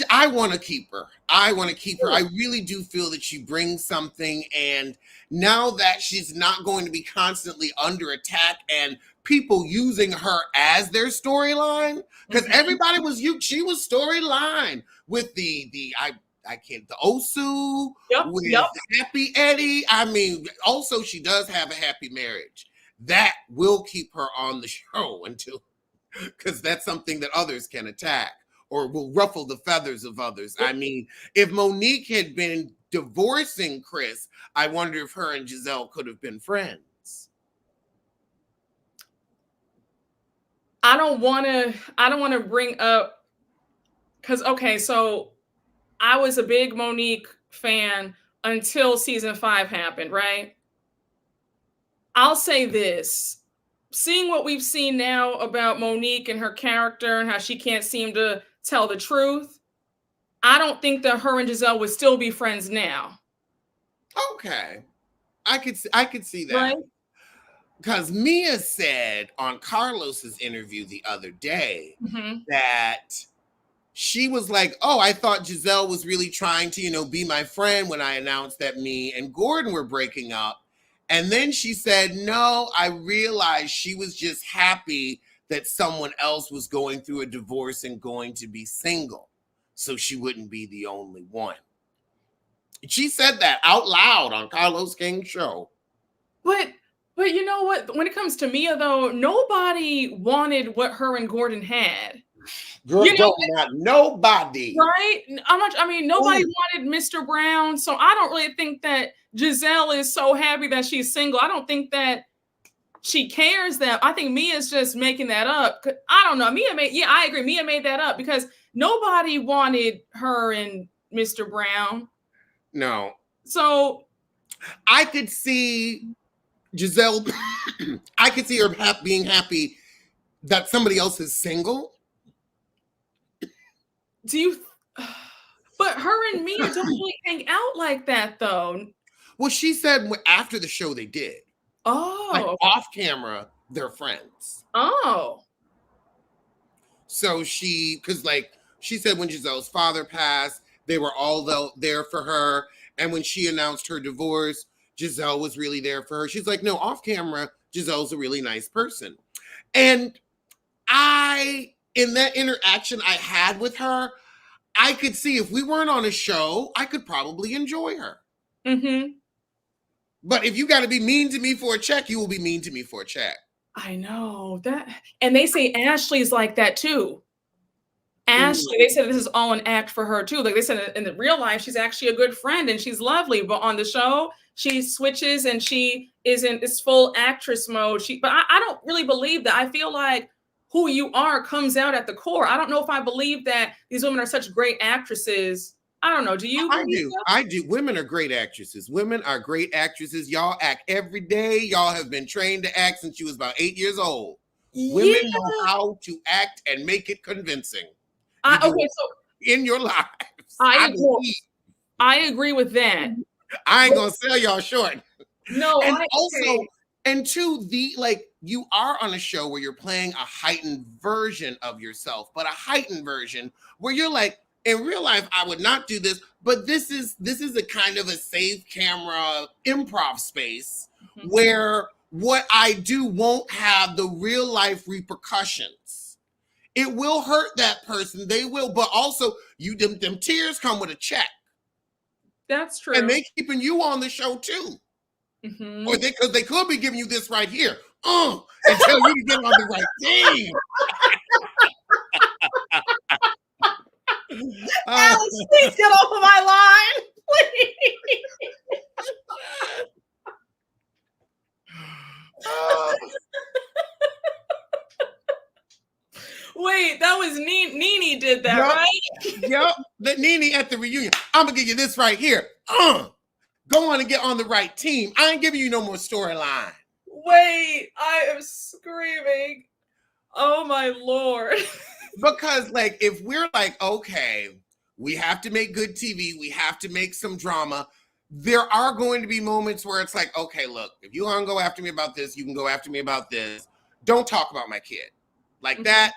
I want to keep her. I want to keep her. I really do feel that she brings something. And now that she's not going to be constantly under attack and people using her as their storyline, because everybody she was storyline with the Osu, with Happy Eddie. I mean, also she does have a happy marriage. That will keep her on the show until, because that's something that others can attack or will ruffle the feathers of others. I mean, if Monique had been divorcing Chris, I wonder if her and Gizelle could have been friends. I don't want to bring up, because, okay, so I was a big Monique fan until season 5 happened, right? I'll say this. Seeing what we've seen now about Monique and her character and how she can't seem to tell the truth, I don't think that her and Gizelle would still be friends now. Okay. I could see that. Right? Because Mia said on Carlos's interview the other day that she was like, oh, I thought Gizelle was really trying to, be my friend when I announced that me and Gordon were breaking up. And then she said, no, I realized she was just happy that someone else was going through a divorce and going to be single, so she wouldn't be the only one. She said that out loud on Carlos King's show. But you know what? When it comes to Mia, though, nobody wanted what her and Gordon had. Girl, not nobody. Right? Nobody wanted Mr. Brown, so I don't really think that Gizelle is so happy that she's single. I don't think that she cares that. I think Mia's just making that up. I don't know. I agree. Mia made that up because nobody wanted her and Mr. Brown. No. So I could see Gizelle, I could see her being happy that somebody else is single. But her and Mia don't really hang out like that, though. Well, she said after the show they did. Oh. Like off camera, they're friends. Oh. So because she said when Giselle's father passed, they were all there for her. And when she announced her divorce, Gizelle was really there for her. She's like, no, off camera, Giselle's a really nice person. And in that interaction I had with her, I could see if we weren't on a show, I could probably enjoy her. Mm-hmm. But if you got to be mean to me for a check, you will be mean to me for a check. I know that. And they say Ashley's like that too. Ashley, they said this is all an act for her too. Like they said in the real life, she's actually a good friend and she's lovely. But on the show, she switches and she is in this full actress mode. But I don't really believe that. I feel like who you are comes out at the core. I don't know if I believe that these women are such great actresses. I don't know. Do you? I do. Women are great actresses. Women are great actresses. Y'all act every day. Y'all have been trained to act since you was about 8 years old. Yeah. Women know how to act and make it convincing. So in your lives, I agree with that. I ain't gonna sell y'all short. No, and two, you are on a show where you're playing a heightened version of yourself, but a heightened version where you're like, in real life, I would not do this, but this is a kind of a safe camera improv space where what I do won't have the real life repercussions. It will hurt that person. They will, but also them tears come with a check. That's true. And they keeping you on the show too. Mm-hmm. Or because they could be giving you this right here. And tell you to get on the right team. Alice, please get off of my line. Please. Wait, that was Nene did that, right? Yep, the Nene at the reunion. I'm gonna give you this right here. Go on and get on the right team. I ain't giving you no more storyline. Wait, I am screaming. Oh my Lord. Because if we're okay, we have to make good TV, we have to make some drama. There are going to be moments where it's okay, look, if you want to go after me about this, you can go after me about this. Don't talk about my kid.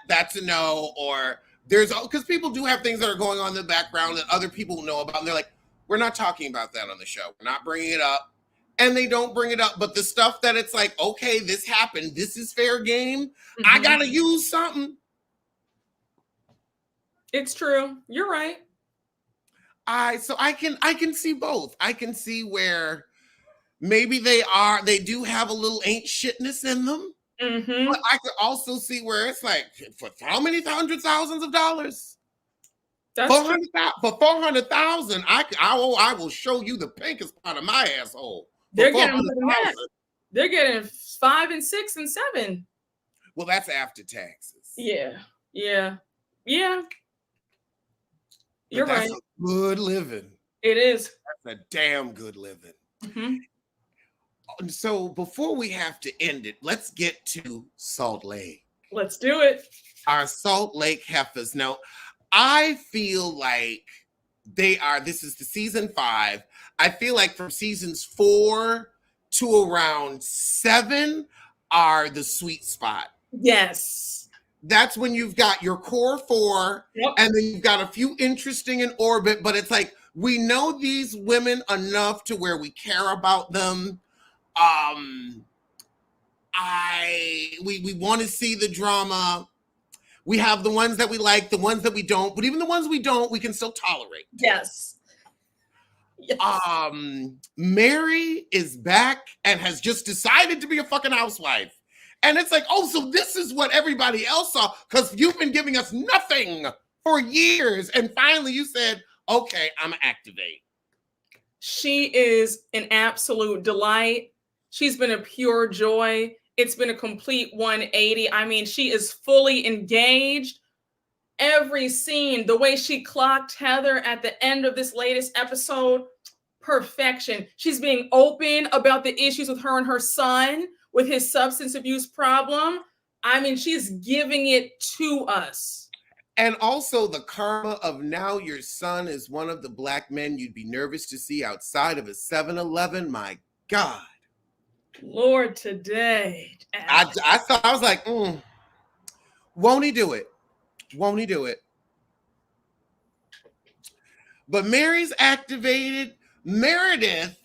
That's a no. Or because people do have things that are going on in the background that other people know about. And they're like, we're not talking about that on the show. We're not bringing it up. And they don't bring it up. But the stuff that it's okay, this happened. This is fair game. Mm-hmm. I got to use something. It's true. You're right. So I can see both. I can see where maybe they do have a little ain't shitness in them. Mm-hmm. But I could also see where it's for how many hundred thousands of dollars? That's for 400,000, I will show you the pinkest part of my asshole. They're getting 5 and 6 and 7. Well, that's after taxes. Yeah. You're right. Good living. It is. That's a damn good living. Mm-hmm. So before we have to end it, let's get to Salt Lake. Let's do it. Our Salt Lake heifers. Now, I feel like this is the season 5. I feel like from seasons 4 to around 7 are the sweet spot. Yes. That's when you've got your core 4, and then you've got a few interesting in orbit, but it's like we know these women enough to where we care about them. We want to see the drama. We have the ones that we like, the ones that we don't, but even the ones we don't, we can still tolerate. Yes. Mary is back and has just decided to be a fucking housewife. And it's like, oh, so this is what everybody else saw, because you've been giving us nothing for years. And finally you said, okay, I'm gonna activate. She is an absolute delight. She's been a pure joy. It's been a complete 180. I mean, she is fully engaged. Every scene, the way she clocked Heather at the end of this latest episode, perfection. She's being open about the issues with her and her son, with his substance abuse problem. I mean, she's giving it to us. And also the karma of now your son is one of the black men you'd be nervous to see outside of a 7-Eleven. My God. Lord, today. I thought, I was like, won't he do it? Won't he do it? But Mary's activated. Meredith,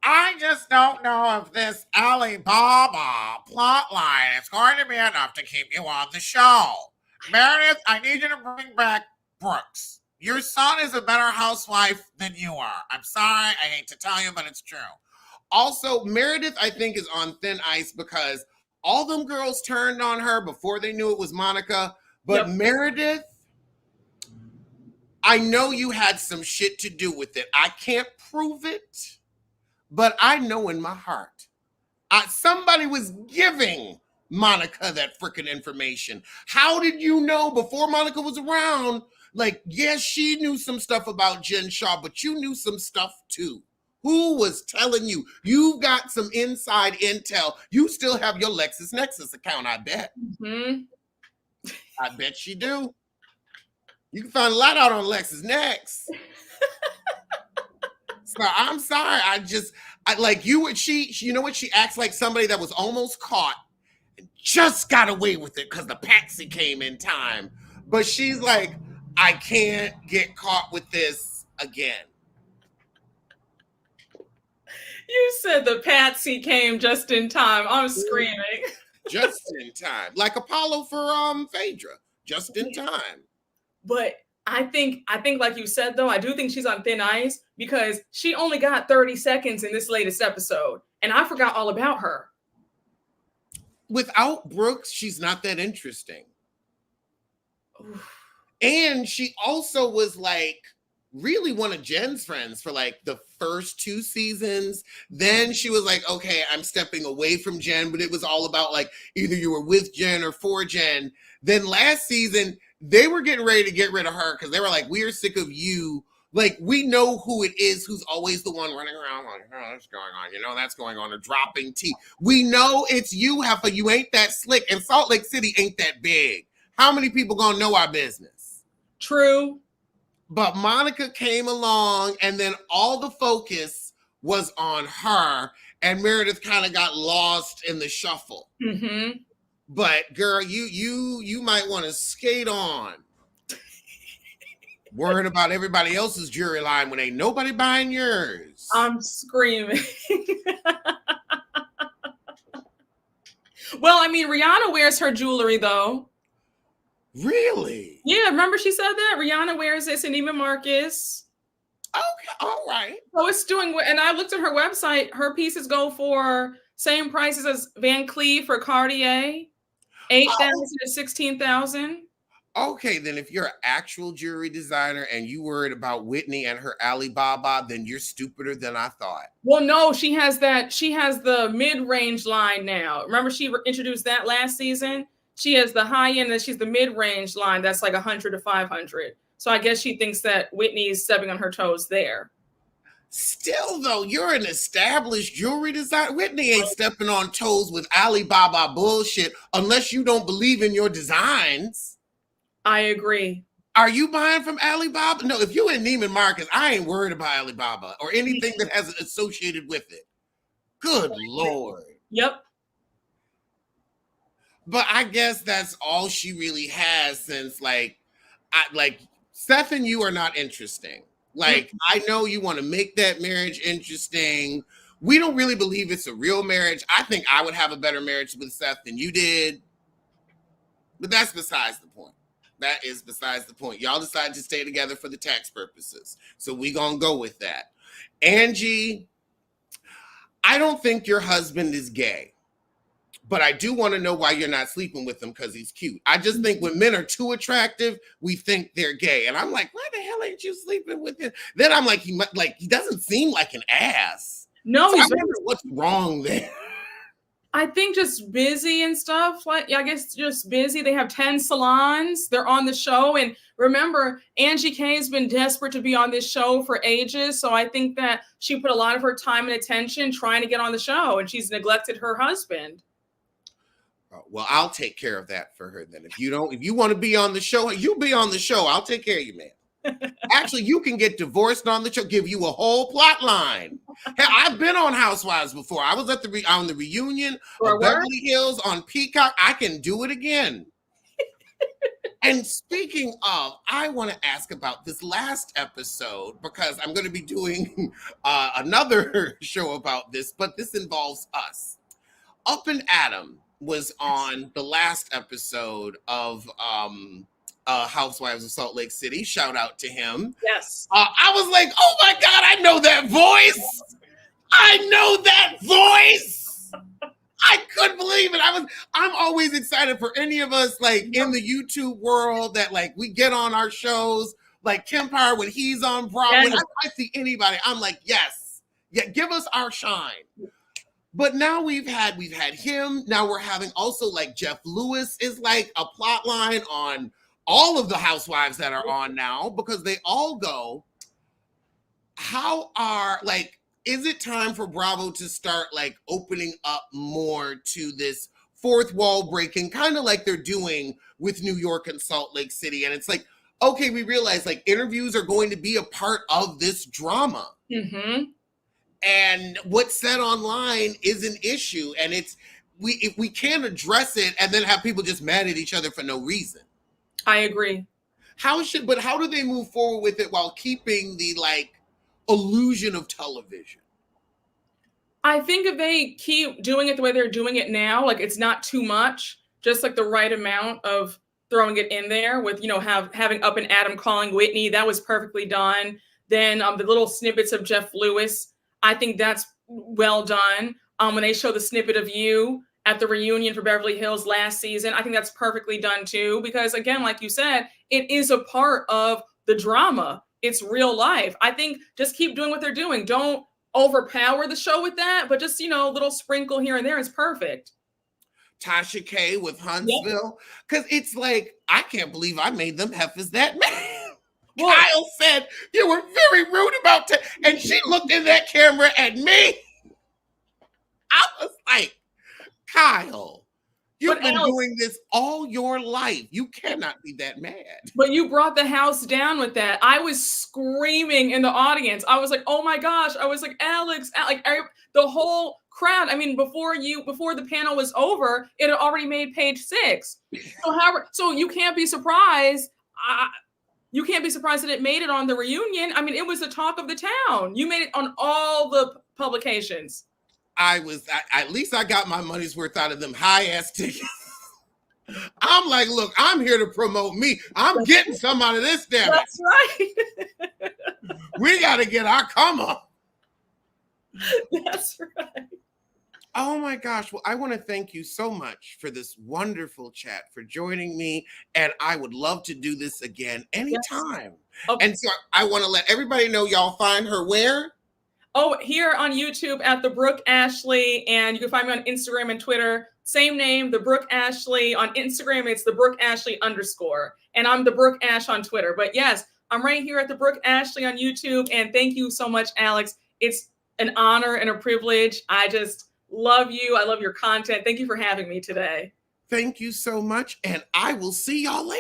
I just don't know if this Alibaba plotline is going to be enough to keep you on the show. Meredith, I need you to bring back Brooks. Your son is a better housewife than you are. I'm sorry, I hate to tell you, but it's true. Also, Meredith, I think, is on thin ice because all them girls turned on her before they knew it was Monica. But yep. Meredith, I know you had some shit to do with it. I can't prove it, but I know in my heart, somebody was giving Monica that freaking information. How did you know before Monica was around? Like, yes, she knew some stuff about Jen Shaw, but you knew some stuff too. Who was telling you? You've got some inside intel. You still have your LexisNexis account, I bet. Mm-hmm. I bet you do. You can find a lot out on LexisNex. So I'm sorry. I like you. She, you know what? She acts like somebody that was almost caught and just got away with it because the patsy came in time. But she's like, I can't get caught with this again. You said the patsy came just in time. I'm screaming. Just in time. Like Apollo for Phaedra. Just in time. But I think like you said, though, I do think she's on thin ice because she only got 30 seconds in this latest episode. And I forgot all about her. Without Brooks, she's not that interesting. Oof. And she also was like really one of Jen's friends for like the first 2 seasons. Then she was like, okay, I'm stepping away from Jen, but it was all about like either you were with Jen or for Jen. Then last season, they were getting ready to get rid of her because they were like, we're sick of you. Like, we know who it is who's always the one running around like, oh, that's going on. You know, that's going on, or dropping tea. We know it's you, Heifer. You ain't that slick. And Salt Lake City ain't that big. How many people gonna know our business? True. But Monica came along, and then all the focus was on her, and Meredith kind of got lost in the shuffle. Mm-hmm. But girl, you might want to skate on. Worrying about everybody else's jewelry line when ain't nobody buying yours. I'm screaming. Well, I mean, Rihanna wears her jewelry though. Really? Yeah, remember she said that? Rihanna wears this, and even Marcus. Okay, all right. So it's doing, and I looked at her website, her pieces go for same prices as Van Cleef for Cartier, 8,000 to 16,000. Okay, then if you're an actual jewelry designer and you worried about Whitney and her Alibaba, then you're stupider than I thought. Well, no, she has the mid-range line now. Remember she introduced that last season? She has the high end and she's the mid-range line that's like 100 to 500. So I guess she thinks that Whitney's stepping on her toes there. Still, though, you're an established jewelry designer. Whitney ain't stepping on toes with Alibaba bullshit unless you don't believe in your designs. I agree. Are you buying from Alibaba? No, if you in Neiman Marcus, I ain't worried about Alibaba or anything that has associated with it. Good Lord. Yep. But I guess that's all she really has since, like Seth and you are not interesting. Like, I know you want to make that marriage interesting. We don't really believe it's a real marriage. I think I would have a better marriage with Seth than you did. But that's besides the point. That is besides the point. Y'all decided to stay together for the tax purposes. So we gonna go with that. Angie, I don't think your husband is gay. But I do want to know why you're not sleeping with him because he's cute. I just think when men are too attractive, we think they're gay. And I'm like, why the hell ain't you sleeping with him? Then I'm like, he doesn't seem like an ass. No, so I wonder what's wrong there. I think just busy and stuff. Like, I guess just busy. They have 10 salons. They're on the show. And remember, Angie K has been desperate to be on this show for ages. So I think that she put a lot of her time and attention trying to get on the show. And she's neglected her husband. Well, I'll take care of that for her then. If you want to be on the show, you be on the show. I'll take care of you, man. Actually, you can get divorced on the show, give you a whole plot line. Hey, I've been on Housewives before. I was at on the reunion of Beverly Hills on Peacock. I can do it again. And speaking of, I want to ask about this last episode because I'm going to be doing another show about this, but this involves us. Up and Adam was on the last episode of Housewives of Salt Lake City. Shout out to him. Yes. I was like, oh my God, I know that voice. I know that voice. I couldn't believe it. I'm always excited for any of us like in the YouTube world that like we get on our shows, like Kempire when he's on Broadway. Yes. I see anybody, I'm like, yes. Yeah, give us our shine. But now we've had him. Now we're having also like Jeff Lewis is like a plot line on all of the housewives that are on now because they all go, is it time for Bravo to start like opening up more to this fourth wall breaking, kind of like they're doing with New York and Salt Lake City? And it's like, okay, we realize like interviews are going to be a part of this drama. Mm-hmm. And what's said online is an issue. And if we can't address it and then have people just mad at each other for no reason. I agree. How do they move forward with it while keeping the like illusion of television? I think if they keep doing it the way they're doing it now, like it's not too much, just like the right amount of throwing it in there with, having Up and Adam calling Whitney, that was perfectly done. Then the little snippets of Jeff Lewis, I think that's well done. When they show the snippet of you at the reunion for Beverly Hills last season, I think that's perfectly done too. Because again, like you said, it is a part of the drama. It's real life. I think just keep doing what they're doing. Don't overpower the show with that, but just, little sprinkle here and there is perfect. Tasha K with Huntsville. Because it's like, I can't believe I made them heifers that man. Well, Kyle said, you were very rude about that. And she looked in that camera at me. I was like, Kyle, you've been doing this all your life. You cannot be that mad. But you brought the house down with that. I was screaming in the audience. I was like, oh my gosh. I was like, Alex, the whole crowd. I mean, before the panel was over, it had already made page 6. So you can't be surprised. You can't be surprised that it made it on the reunion. I mean, it was the talk of the town. You made it on all the publications. At least I got my money's worth out of them high-ass tickets. I'm like, look, I'm here to promote me. I'm getting some out of this, damn it. That's right. We got to get our come up. That's right. Oh my gosh. Well, I want to thank you so much for this wonderful chat, for joining me. And I would love to do this again anytime. Yes. Okay. And so I want to let everybody know y'all find her where? Oh, here on YouTube at the Brooke Ashley, and you can find me on Instagram and Twitter. Same name, the Brooke Ashley. On Instagram, it's the Brooke Ashley _. And I'm the Brooke Ash on Twitter. But yes, I'm right here at the Brooke Ashley on YouTube. And thank you so much, Alex. It's an honor and a privilege. I just love you. I love your content. Thank you for having me today. Thank you so much. And I will see y'all later.